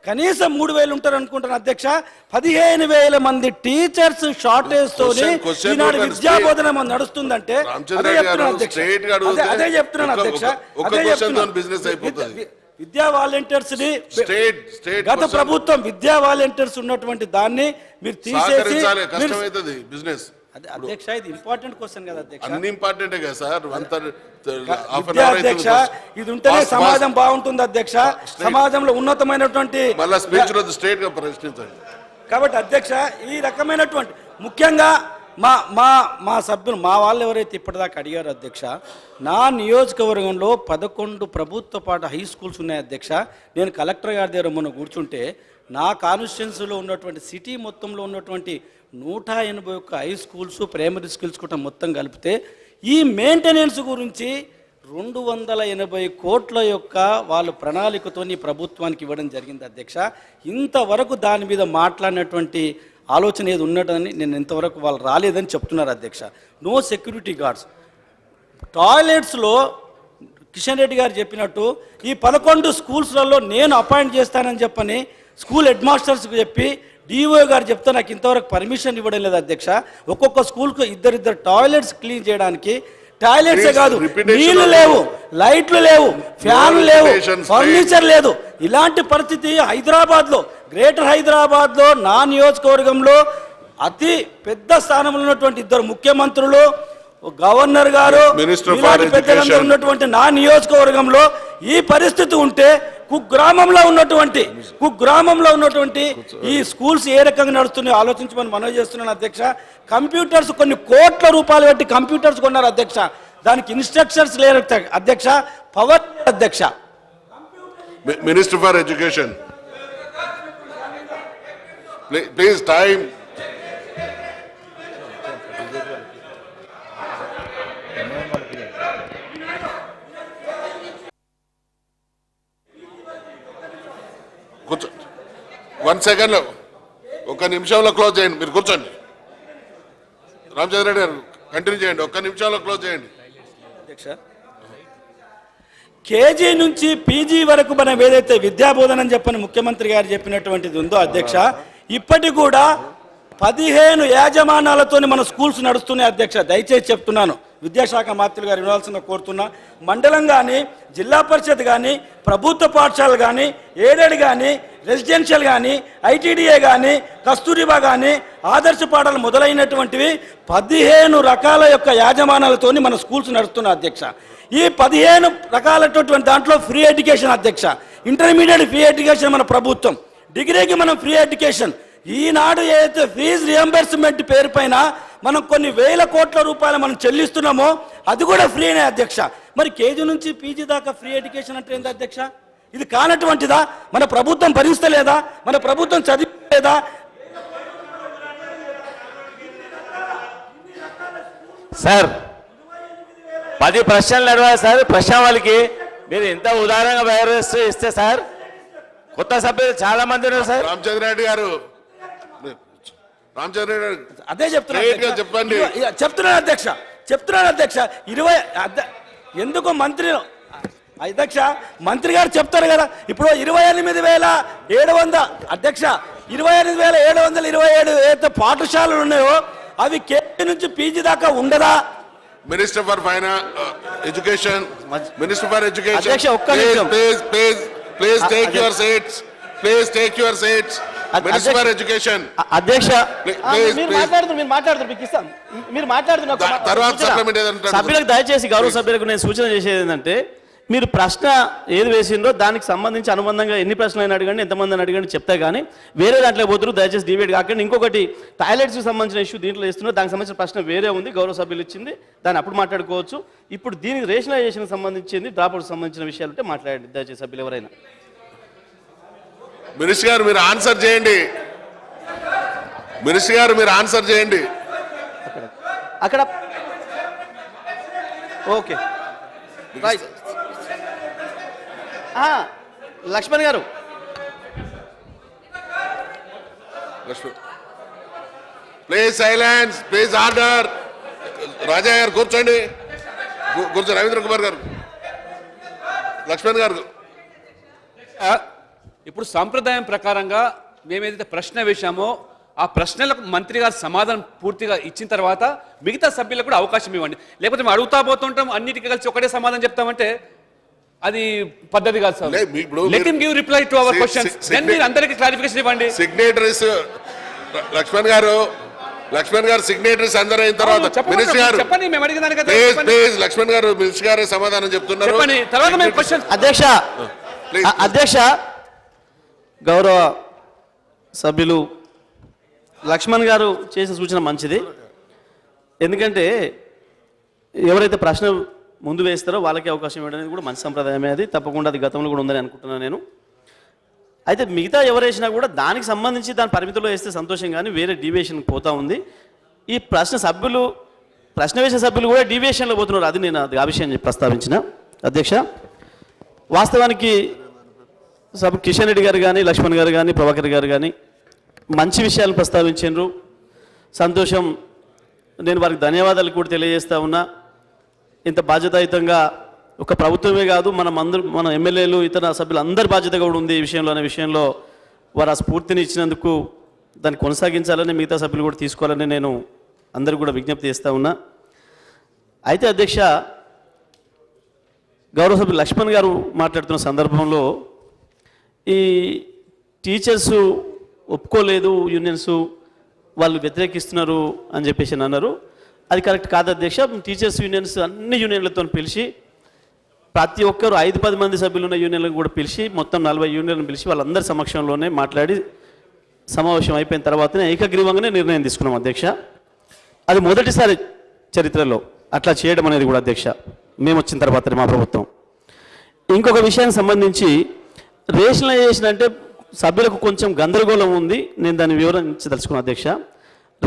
కనీసం 3000 ఉంటారు అనుకుంటాను అధ్యక్ష. 15000 మంది టీచర్స్ షార్టేజ్ తోని ఈనాడు విద్యా బోధన నడుస్తుందంటే అదే చెప్తున్నాను అధ్యక్ష. విద్యా వాలంటీర్స్ ని గత ప్రభుత్వం విద్యా వాలంటీర్స్ ఉన్నటువంటి దాన్ని మీరు తీసేసి బిజినెస్ అధ్యక్ష, ఇది ఇంపార్టెంట్ క్వశ్చన్ కదా అధ్యక్ష. అన్ని ఇంపార్టెంటే కదా సార్. విద్యా అధ్యక్ష, ఇది ఉంటేనే సమాజం బాగుంటుంది అధ్యక్ష. సమాజంలో ఉన్నతమైనటువంటి స్ట్రేట్ గా ప్రశ్నించండి. కాబట్టి అధ్యక్ష, ఈ రకమైనటువంటి ముఖ్యంగా మా మా మా సభ్యులు మా వాళ్ళు ఎవరైతే ఇప్పటిదాకా అడిగారో అధ్యక్ష, నా నియోజకవర్గంలో 11 ప్రభుత్వ పాఠ హై స్కూల్స్ ఉన్నాయి అధ్యక్ష. నేను కలెక్టర్ గారి దగ్గర మొన్న కూర్చుంటే నా కాన్స్టిట్యున్సీలో ఉన్నటువంటి సిటీ మొత్తంలో ఉన్నటువంటి 181 హై స్కూల్స్, ప్రైమరీ స్కూల్స్ కూడా మొత్తం కలిపితే ఈ మెయింటెనెన్స్ గురించి 280 కోట్ల యొక్క వాళ్ళు ప్రణాళికతో ప్రభుత్వానికి ఇవ్వడం జరిగింది అధ్యక్ష. ఇంతవరకు దాని మీద మాట్లాడినటువంటి ఆలోచన ఏది ఉన్నదని నేను ఇంతవరకు వాళ్ళు రాలేదని చెప్తున్నారు అధ్యక్ష. నో సెక్యూరిటీ గార్డ్స్ టాయిలెట్స్లో కిషన్ రెడ్డి గారు చెప్పినట్టు ఈ 11 స్కూల్స్లలో నేను అపాయింట్ చేస్తానని చెప్పని స్కూల్ హెడ్ మాస్టర్స్కి చెప్పి డిఓ గారు చెప్తే నాకు ఇంతవరకు పర్మిషన్ ఇవ్వడం లేదు అధ్యక్ష. ఒక్కొక్క స్కూల్కు ఇద్దరిద్దరు టాయిలెట్స్ క్లీన్ చేయడానికి, టాయిలెట్సే కాదు నీళ్లు లేవు, లైట్లు లేవు, ఫ్యాన్లు లేవు, ఫర్నిచర్ లేదు. ఇలాంటి పరిస్థితి హైదరాబాద్లో, గ్రేటర్ హైదరాబాద్లో నా నియోజకవర్గంలో అతి పెద్ద స్థానంలో ఉన్నటువంటి 2 ముఖ్యమంత్రులు, గవర్నర్ గారు, ఇలాంటి పెద్దలందరూ ఉన్నటువంటి నా నియోజకవర్గంలో ఈ పరిస్థితి ఉంటే కుగ్రామంలో ఉన్నటువంటి ఈ స్కూల్స్ ఏ రకంగా నడుస్తున్నాయో ఆలోచించమని మనవి చేస్తున్నాను అధ్యక్ష. కంప్యూటర్స్ కొన్ని కోట్ల రూపాయలు పెట్టి కంప్యూటర్స్ కొన్నారు అధ్యక్ష. దానికి ఇన్స్ట్రక్షన్స్ లేరు అధ్యక్ష. పవర్ అధ్యక్ష. Minister for education please time. కూర్చోండి 1 సెకండ్లో, 1 నిమిషంలో క్లోజ్ చేయండి. మీరు కూర్చోండి. రామచంద్ర రెడ్డి గారు కంటిన్యూ చేయండి. 1 నిమిషంలో క్లోజ్ చేయండి. అధ్యక్ష, కేజీ నుంచి పీజీ వరకు మనం ఏదైతే విద్యాబోధన అని చెప్పని ముఖ్యమంత్రి గారు చెప్పినటువంటిది ఉందో అధ్యక్ష, ఇప్పటికి కూడా 15 యాజమాన్యాలతో మన స్కూల్స్ నడుస్తున్నాయి అధ్యక్ష. దయచేసి చెప్తున్నాను, విద్యాశాఖ మంత్రులు గారు వినాల్సిందిగా కోరుతున్నా. మండలం కానీ, జిల్లా పరిషత్ కానీ, ప్రభుత్వ పాఠశాలలు కానీ, ఎయిడెడ్ కానీ, రెసిడెన్షియల్ కానీ, ఐటీడీఏ కానీ, కస్తూరిబా కానీ, ఆదర్శ పాఠాలు మొదలైనటువంటివి 15 రకాల యొక్క యాజమాన్యాలతో మన స్కూల్స్ నడుస్తున్నాయి అధ్యక్ష. ఈ 15 రకాలైనటువంటి దాంట్లో ఫ్రీ ఎడ్యుకేషన్ అధ్యక్ష. ఇంటర్మీడియట్ ఫ్రీ ఎడ్యుకేషన్ మన ప్రభుత్వం, డిగ్రీకి మనం ఫ్రీ ఎడ్యుకేషన్. ఈనాడు ఏదైతే ఫీజు రియంబర్స్మెంట్ పేరు పైన మనం కొన్ని వేల కోట్ల రూపాయలు మనం చెల్లిస్తున్నామో అది కూడా ఫ్రీనే అధ్యక్ష. మరి కేజీ నుంచి పీజీ దాకా ఫ్రీ ఎడ్యుకేషన్ అంటే ఏంటి అధ్యక్ష? ఇది కానటువంటిదా? మన ప్రభుత్వం భరిస్తలేదా? మన ప్రభుత్వం చదివేదా? సార్ 10 ప్రశ్నలు నడవాలి సార్. ప్రశ్న వాళ్ళకి మీరు ఎంత ఉదారంగా వ్యవహరిస్తూ ఇస్తే సార్, కొత్త సభ్యులు చాలా మంది ఉన్నారు సార్. రామచంద్ర రెడ్డి గారు అదే చెప్పండి. చెప్తున్నాను అధ్యక్ష. 20 ఎందుకు మంత్రి అధ్యక్ష, మంత్రి గారు చెప్తారు కదా. ఇప్పుడు 28,700 అధ్యక్ష, 28,727 ఏదైతే పాఠశాలలు ఉన్నాయో అవి కేజీ నుంచి పీజీ దాకా ఉండదా? Minister for education, minister for education, అధ్యక్ష ఒక్క నిమిషం please take your seats. Minister for education అధ్యక్ష, మీరు మాట్లాడుతున్నారు తర్వాత సప్లిమెంట్ ఏదంటే సభ్యులకు దయచేసి గౌరవ సభ్యులకు నేను సూచన చేసేది ఏంటంటే, మీరు ప్రశ్న ఏది వేసిందో దానికి సంబంధించి అనుబంధంగా ఎన్ని ప్రశ్నలు అయినా అడగండి, ఎంతమంది అడగండి చెప్తే కానీ వేరే దాంట్లో పోతున్నారు. దయచేసి డిబేట్ కాకండి. ఇంకొకటి టాయిలెట్స్కి సంబంధించిన ఇష్యూ దీంట్లో ఇస్తున్నారు, దానికి సంబంధించిన ప్రశ్న వేరే ఉంది, గౌరవ సభ్యులు ఇచ్చింది, దాన్ని అప్పుడు మాట్లాడుకోవచ్చు. ఇప్పుడు దీనికి రేషనలైజేషన్ సంబంధించింది, డ్రాప్అవుట్ సంబంధించిన విషయాలు ఉంటే మాట్లాడండి దయచేసి సభ్యులు ఎవరైనా. మినిస్టర్ గారు మీరు ఆన్సర్ చేయండి. అక్కడ ఓకే రైట్. లక్ష్మణ్ గారు, please silence, please order. Raja గారు కూర్చోండి, కూర్చో. రవీంద్ర కుమార్ గారు, లక్ష్మణ్ గారు. ఇప్పుడు సంప్రదాయం ప్రకారంగా మేమేదైతే ప్రశ్న వేశామో ఆ ప్రశ్నలకు మంత్రి గారు సమాధానం పూర్తిగా ఇచ్చిన తర్వాత మిగతా సభ్యులకు కూడా అవకాశం ఇవ్వండి. లేకపోతే మేము అడుగుతా పోతుంటాం, అన్నిటికీ కలిసి ఒకటే సమాధానం చెప్తామంటే అది పద్ధతి కాదు sir. Let him give reply to our questions, then మీరు అందరికీ క్లారిఫికేషన్ ఇవ్వండి. సిగ్నేటరీస్ లక్ష్మణ్ గారు సిగ్నేటరీస్ అందరూ అయిన తర్వాత మినిస్టర్ గారు చెప్పండి, మేము అడిగిన దానికి ప్లీజ్ లక్ష్మణ్ గారు మినిస్టర్ గారే సమాధానం చెప్తున్నారు. తర్వాత మేము క్వశ్చన్. అధ్యక్ష గౌరవ సభ్యులు లక్ష్మణ్ గారు చేసిన సూచన మంచిది. ఎందుకంటే ఎవరైతే ప్రశ్న ముందు వేస్తారో వాళ్ళకి అవకాశం ఇవ్వడం అనేది కూడా మంచి సంప్రదాయమే. అది తప్పకుండా అది గతంలో కూడా ఉందని అనుకుంటున్నాను నేను. అయితే మిగతా ఎవరేసినా కూడా దానికి సంబంధించి దాని పరిమితిలో వేస్తే సంతోషం, కానీ వేరే డీవియేషన్కి పోతా ఉంది. ఈ ప్రశ్న వేసే సభ్యులు కూడా డీవియేషన్లో పోతున్నారు. అది నేను ఆ విషయం ప్రస్తావించిన. అధ్యక్ష, వాస్తవానికి సభ కిషన్ రెడ్డి గారు కానీ, లక్ష్మణ్ గారు కానీ, ప్రభాకర్ గారు కానీ మంచి విషయాలు ప్రస్తావించారు. సంతోషం. నేను వారికి ధన్యవాదాలు కూడా తెలియజేస్తా ఉన్నా. ఇంత బాధ్యతాయుతంగా ఒక ప్రభుత్వమే కాదు, మన ఎమ్మెల్యేలు ఇతర సభ్యులు అందరి బాధ్యత కూడా ఉంది ఈ విషయంలో అనే విషయంలో వారు ఆ స్ఫూర్తిని ఇచ్చినందుకు దాన్ని కొనసాగించాలని మిగతా సభ్యులు కూడా తీసుకోవాలని నేను అందరూ కూడా విజ్ఞప్తి చేస్తూ ఉన్నా. అయితే అధ్యక్ష, గౌరవ సభ్యులు లక్ష్మణ్ గారు మాట్లాడుతున్న సందర్భంలో ఈ టీచర్సు ఒప్పుకోలేదు, యూనియన్స్ వాళ్ళు వ్యతిరేకిస్తున్నారు అని చెప్పేసి అన్నారు. అది కరెక్ట్ కాదు అధ్యక్ష. టీచర్స్ యూనియన్స్ అన్ని యూనియన్లతో పిలిచి ప్రతి ఒక్కరు 5-10 మంది సభ్యులు ఉన్న యూనియన్లను కూడా పిలిచి మొత్తం 40 యూనియన్లను పిలిచి వాళ్ళందరి సమక్షంలోనే మాట్లాడి సమావేశం అయిపోయిన తర్వాతనే ఏకగ్రీవంగానే నిర్ణయం తీసుకున్నాం అధ్యక్ష. అది మొదటిసారి చరిత్రలో అట్లా చేయడం అనేది కూడా అధ్యక్ష మేము వచ్చిన తర్వాతనే మా ప్రభుత్వం. ఇంకొక విషయానికి సంబంధించి రేషనలైజేషన్ అంటే సభ్యులకు కొంచెం గందరగోళం ఉంది, నేను దాన్ని వివరించదలుచుకున్నాను అధ్యక్ష.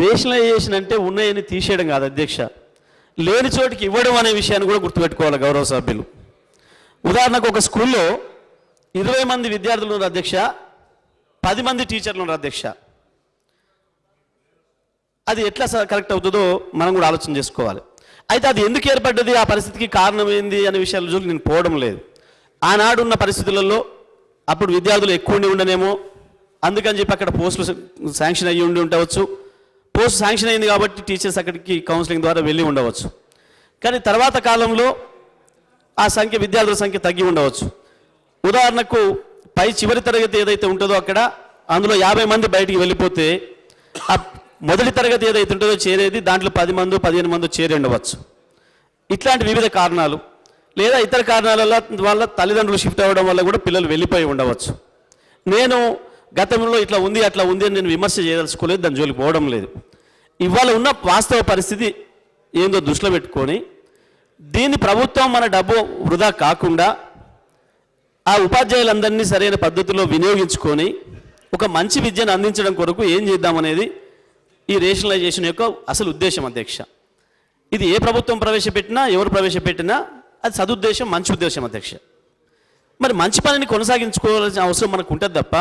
రేషనలైజేషన్ అంటే ఉన్నాయని తీసేయడం కాదు అధ్యక్ష, లేని చోటికి ఇవ్వడం అనే విషయాన్ని కూడా గుర్తుపెట్టుకోవాలి గౌరవ సభ్యులు. ఉదాహరణకు ఒక స్కూల్లో 20 మంది విద్యార్థులు ఉన్నారు అధ్యక్ష, 10 మంది టీచర్లు ఉన్నారు అధ్యక్ష. అది ఎట్లా కరెక్ట్ అవుతుందో మనం కూడా ఆలోచన చేసుకోవాలి. అయితే అది ఎందుకు ఏర్పడ్డది, ఆ పరిస్థితికి కారణం ఏంది అనే విషయాల నేను పోవడం లేదు. ఆనాడున్న పరిస్థితులలో అప్పుడు విద్యార్థులు ఎక్కువ ఉండనేమో, అందుకని చెప్పి అక్కడ పోస్టులు శాంక్షన్ అయ్యి ఉండవచ్చు. పోస్ట్ శాంక్షన్ అయింది కాబట్టి టీచర్స్ అక్కడికి కౌన్సిలింగ్ ద్వారా వెళ్ళి ఉండవచ్చు. కానీ తర్వాత కాలంలో ఆ సంఖ్య, విద్యార్థుల సంఖ్య తగ్గి ఉండవచ్చు. ఉదాహరణకు చివరి తరగతి ఏదైతే ఉంటుందో అక్కడ అందులో 50 మంది బయటికి వెళ్ళిపోతే ఆ మొదటి తరగతి ఏదైతే ఉంటుందో చేరేది దాంట్లో 10 మంది 15 మంది చేరి ఉండవచ్చు. ఇట్లాంటి వివిధ కారణాలు లేదా ఇతర కారణాల వల్ల తల్లిదండ్రులు షిఫ్ట్ అవ్వడం వల్ల కూడా పిల్లలు వెళ్ళిపోయి ఉండవచ్చు. నేను గతంలో ఇట్లా ఉంది అట్లా ఉంది అని నేను విమర్శ చేయదలుచుకోలేదు, దాని జోలికి పోవడం లేదు. ఇవాళ ఉన్న వాస్తవ పరిస్థితి ఏందో దృష్టిలో పెట్టుకొని దీన్ని ప్రభుత్వం మన డబ్బు వృధా కాకుండా ఆ ఉపాధ్యాయులందరినీ సరైన పద్ధతిలో వినియోగించుకొని ఒక మంచి విద్యను అందించడం కొరకు ఏం చేద్దామనేది ఈ రేషనలైజేషన్ యొక్క అసలు ఉద్దేశం అధ్యక్ష. ఇది ఏ ప్రభుత్వం ప్రవేశపెట్టినా ఎవరు ప్రవేశపెట్టినా అది సదుద్దేశం, మంచి ఉద్దేశం అధ్యక్ష. మరి మంచి పనిని కొనసాగించుకోవాల్సిన అవసరం మనకు ఉంటుంది తప్ప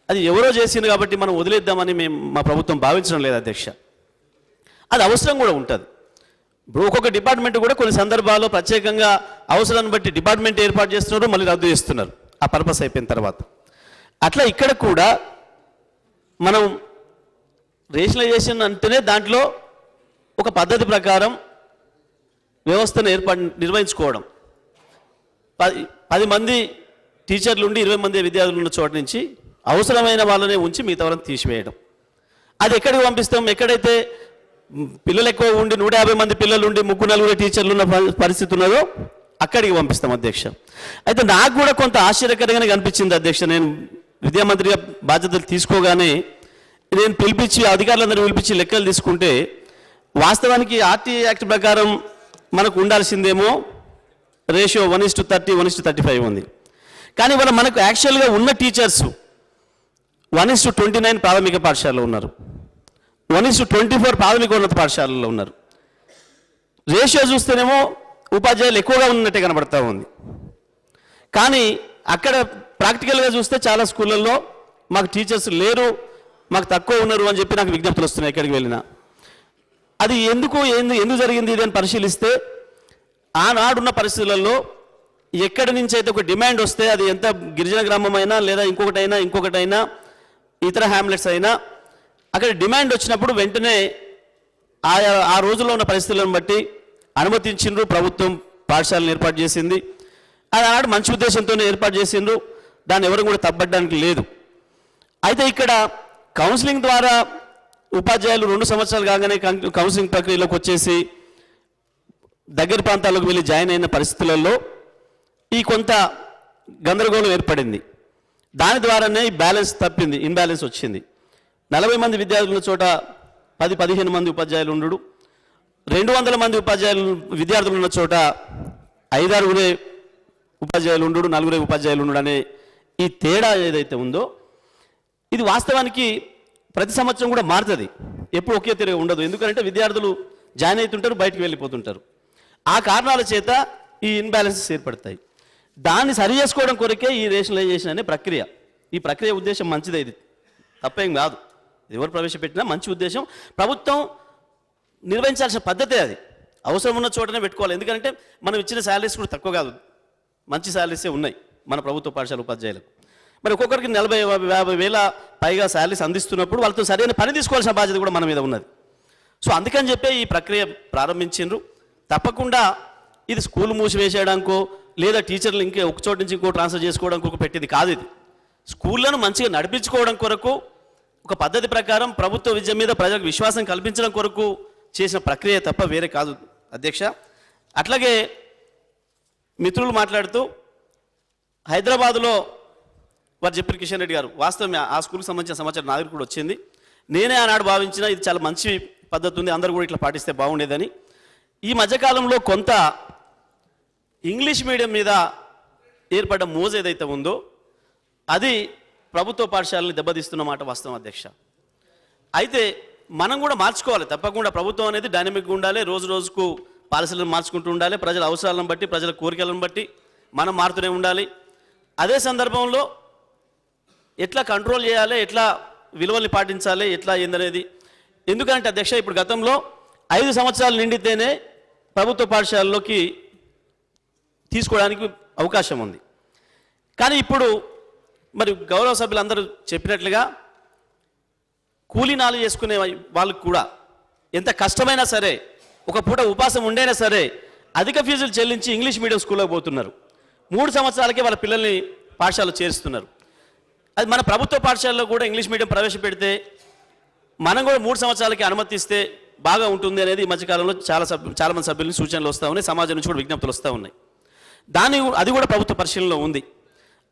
అది ఎవరో చేసింది కాబట్టి మనం వదిలేద్దామని మా ప్రభుత్వం భావించడం లేదు అధ్యక్ష. అది అవసరం కూడా ఉంటుంది. ఇప్పుడు ఒక్కొక్క డిపార్ట్మెంట్ కూడా కొన్ని సందర్భాల్లో ప్రత్యేకంగా అవసరాన్ని బట్టి డిపార్ట్మెంట్ ఏర్పాటు చేస్తున్నారు, మళ్ళీ రద్దు చేస్తున్నారు ఆ పర్పస్ అయిపోయిన తర్వాత. అట్లా ఇక్కడ కూడా మనం రేషనలైజేషన్ అంటేనే దాంట్లో ఒక పద్ధతి ప్రకారం వ్యవస్థను నిర్వహించుకోవడం. 10 మంది టీచర్లు ఉండి 20 మంది విద్యార్థులు ఉన్న చోట నుంచి అవసరమైన వాళ్ళనే ఉంచి మిగతా వాళ్ళని తీసివేయడం. అది ఎక్కడికి పంపిస్తాం? ఎక్కడైతే పిల్లలు ఎక్కువ ఉండి 150 మంది పిల్లలు ఉండి 3-4 టీచర్లు ఉన్న పరిస్థితి ఉన్నదో అక్కడికి పంపిస్తాం అధ్యక్ష. అయితే నాకు కూడా కొంత ఆశ్చర్యకరంగానే కనిపించింది అధ్యక్ష. నేను విద్యామంత్రిగా బాధ్యతలు తీసుకోగానే నేను అధికారులందరూ పిలిపించి లెక్కలు తీసుకుంటే వాస్తవానికి ఆర్టీఐ యాక్ట్ ప్రకారం మనకు ఉండాల్సిందేమో రేషియో 1:30, 1:35 ఉంది. కానీ ఇవాళ మనకు యాక్చువల్గా ఉన్న టీచర్స్ 1:29 ప్రాథమిక పాఠశాలలో ఉన్నారు, 1:24 ప్రాథమిక ఉన్నత పాఠశాలలో ఉన్నారు. రేషియో చూస్తేనేమో ఉపాధ్యాయులు ఎక్కువగా ఉన్నట్టే కనబడతా ఉంది. కానీ అక్కడ ప్రాక్టికల్గా చూస్తే చాలా స్కూళ్ళల్లో మాకు టీచర్స్ లేరు, మాకు తక్కువ ఉన్నారు అని చెప్పి నాకు విజ్ఞప్తులు వస్తున్నాయి ఎక్కడికి వెళ్ళినా. అది ఎందుకు జరిగింది ఇది అని పరిశీలిస్తే ఆనాడున్న పరిస్థితులలో ఎక్కడి నుంచి అయితే ఒక డిమాండ్ వస్తే అది ఎంత గిరిజన గ్రామం అయినా లేదా ఇంకొకటైనా ఇతర హ్యామ్లెట్స్ అయినా అక్కడ డిమాండ్ వచ్చినప్పుడు వెంటనే ఆ రోజుల్లో ఉన్న పరిస్థితులను బట్టి అనుమతించిండ్రు. ప్రభుత్వం పాఠశాలను ఏర్పాటు చేసింది. అది ఆనాడు మంచి ఉద్దేశంతోనే ఏర్పాటు చేసిండ్రు. దాన్ని ఎవరు కూడా తప్పడానికి లేదు. అయితే ఇక్కడ కౌన్సిలింగ్ ద్వారా ఉపాధ్యాయులు 2 సంవత్సరాలు కాగానే కౌన్సిలింగ్ ప్రక్రియలోకి వచ్చేసి దగ్గర ప్రాంతాలకు వెళ్ళి జాయిన్ అయిన పరిస్థితులలో ఈ కొంత గందరగోళం ఏర్పడింది. దాని ద్వారానే ఈ బ్యాలెన్స్ తప్పింది, ఇన్బ్యాలెన్స్ వచ్చింది. 40 మంది విద్యార్థుల చోట 10-15 మంది ఉపాధ్యాయులు ఉండడు, 200 మంది విద్యార్థులు ఉన్న చోట 5-6 ఉపాధ్యాయులు ఉండడు, 4 ఉపాధ్యాయులు ఉండడు అనే ఈ తేడా ఏదైతే ఉందో ఇది వాస్తవానికి ప్రతి సంవత్సరం కూడా మారుతుంది. ఎప్పుడు ఒకే తీరుగా ఉండదు. ఎందుకంటే విద్యార్థులు జాయిన్ అవుతుంటారు, బయటికి వెళ్ళిపోతుంటారు. ఆ కారణాల చేత ఈ ఇన్బ్యాలెన్సెస్ ఏర్పడతాయి. దాన్ని సరి చేసుకోవడం కొరకే ఈ రేషనలైజేషన్ అనే ప్రక్రియ. ఈ ప్రక్రియ ఉద్దేశం మంచిదే, ఇది తప్పేం కాదు. ఎవరు ప్రవేశపెట్టినా మంచి ఉద్దేశం. ప్రభుత్వం నిర్వహించాల్సిన పద్ధతే అది. అవసరం ఉన్న చోటనే పెట్టుకోవాలి. ఎందుకంటే మనం ఇచ్చిన శాలరీస్ కూడా తక్కువ కాదు, మంచి శాలరీసే ఉన్నాయి మన ప్రభుత్వ పాఠశాల ఉపాధ్యాయులకు. మరి ఒక్కొక్కరికి 40-50 వేల పైగా శాలరీస్ అందిస్తున్నప్పుడు వాళ్ళతో సరైన పని తీసుకోవాల్సిన బాధ్యత కూడా మన మీద ఉన్నది. సో అందుకని చెప్పే ఈ ప్రక్రియ ప్రారంభించిండ్రు. తప్పకుండా ఇది స్కూల్ మూసివేసేయడానికో లేదా టీచర్లు ఇంకే ఒక చోటు నుంచి ఇంకో ట్రాన్స్ఫర్ చేసుకోవడం కొరకు పెట్టింది కాదు. ఇది స్కూళ్ళను మంచిగా నడిపించుకోవడం కొరకు ఒక పద్ధతి ప్రకారం ప్రభుత్వ విద్య మీద ప్రజలకు విశ్వాసం కల్పించడం కొరకు చేసిన ప్రక్రియ తప్ప వేరే కాదు అధ్యక్ష. అట్లాగే మిత్రులు మాట్లాడుతూ హైదరాబాదులో వారు చెప్పిన కిషన్ రెడ్డి గారు వాస్తవం ఆ స్కూల్కి సంబంధించిన సమాచారం నా దగ్గర కూడా వచ్చింది. నేనే ఆనాడు భావించిన ఇది చాలా మంచి పద్ధతి ఉంది, అందరూ కూడా ఇట్లా పాటిస్తే బాగుండేదని. ఈ మధ్యకాలంలో కొంత ఇంగ్లీష్ మీడియం మీద ఏర్పడ్డ మోజు ఏదైతే ఉందో అది ప్రభుత్వ పాఠశాలని దెబ్బతీస్తున్న మాట వాస్తవం అధ్యక్ష. అయితే మనం కూడా మార్చుకోవాలి తప్పకుండా. ప్రభుత్వం అనేది డైనమిక్గా ఉండాలి, రోజు రోజుకు పాలసీలను మార్చుకుంటూ ఉండాలి, ప్రజల అవసరాలను బట్టి ప్రజల కోరికలను బట్టి మనం మారుతూనే ఉండాలి. అదే సందర్భంలో ఎట్లా కంట్రోల్ చేయాలి, ఎట్లా విలువల్ని పాటించాలి, ఎట్లా ఏందనేది. ఎందుకంటే అధ్యక్ష ఇప్పుడు గతంలో 5 సంవత్సరాలు నిండితేనే ప్రభుత్వ పాఠశాలలోకి తీసుకోవడానికి అవకాశం ఉంది. కానీ ఇప్పుడు మరి గౌరవ సభ్యులందరూ చెప్పినట్లుగా కూలీనాలు చేసుకునే వాళ్ళకు కూడా ఎంత కష్టమైనా సరే, ఒక పూట ఉపాసం ఉండైనా సరే అధిక ఫీజులు చెల్లించి ఇంగ్లీష్ మీడియం స్కూల్లోకి పోతున్నారు. 3 సంవత్సరాలకే వాళ్ళ పిల్లల్ని పాఠశాలలో చేరుస్తున్నారు. అది మన ప్రభుత్వ పాఠశాలలో కూడా ఇంగ్లీష్ మీడియం ప్రవేశపెడితే మనం కూడా 3 సంవత్సరాలకి అనుమతిస్తే బాగా ఉంటుంది అనేది ఈ మధ్యకాలంలో చాలా మంది సభ్యులని సూచనలు వస్తూ ఉన్నాయి, సమాజం నుంచి కూడా విజ్ఞప్తులు వస్తూ ఉన్నాయి. అది కూడా ప్రభుత్వ పరిశీలనలో ఉంది.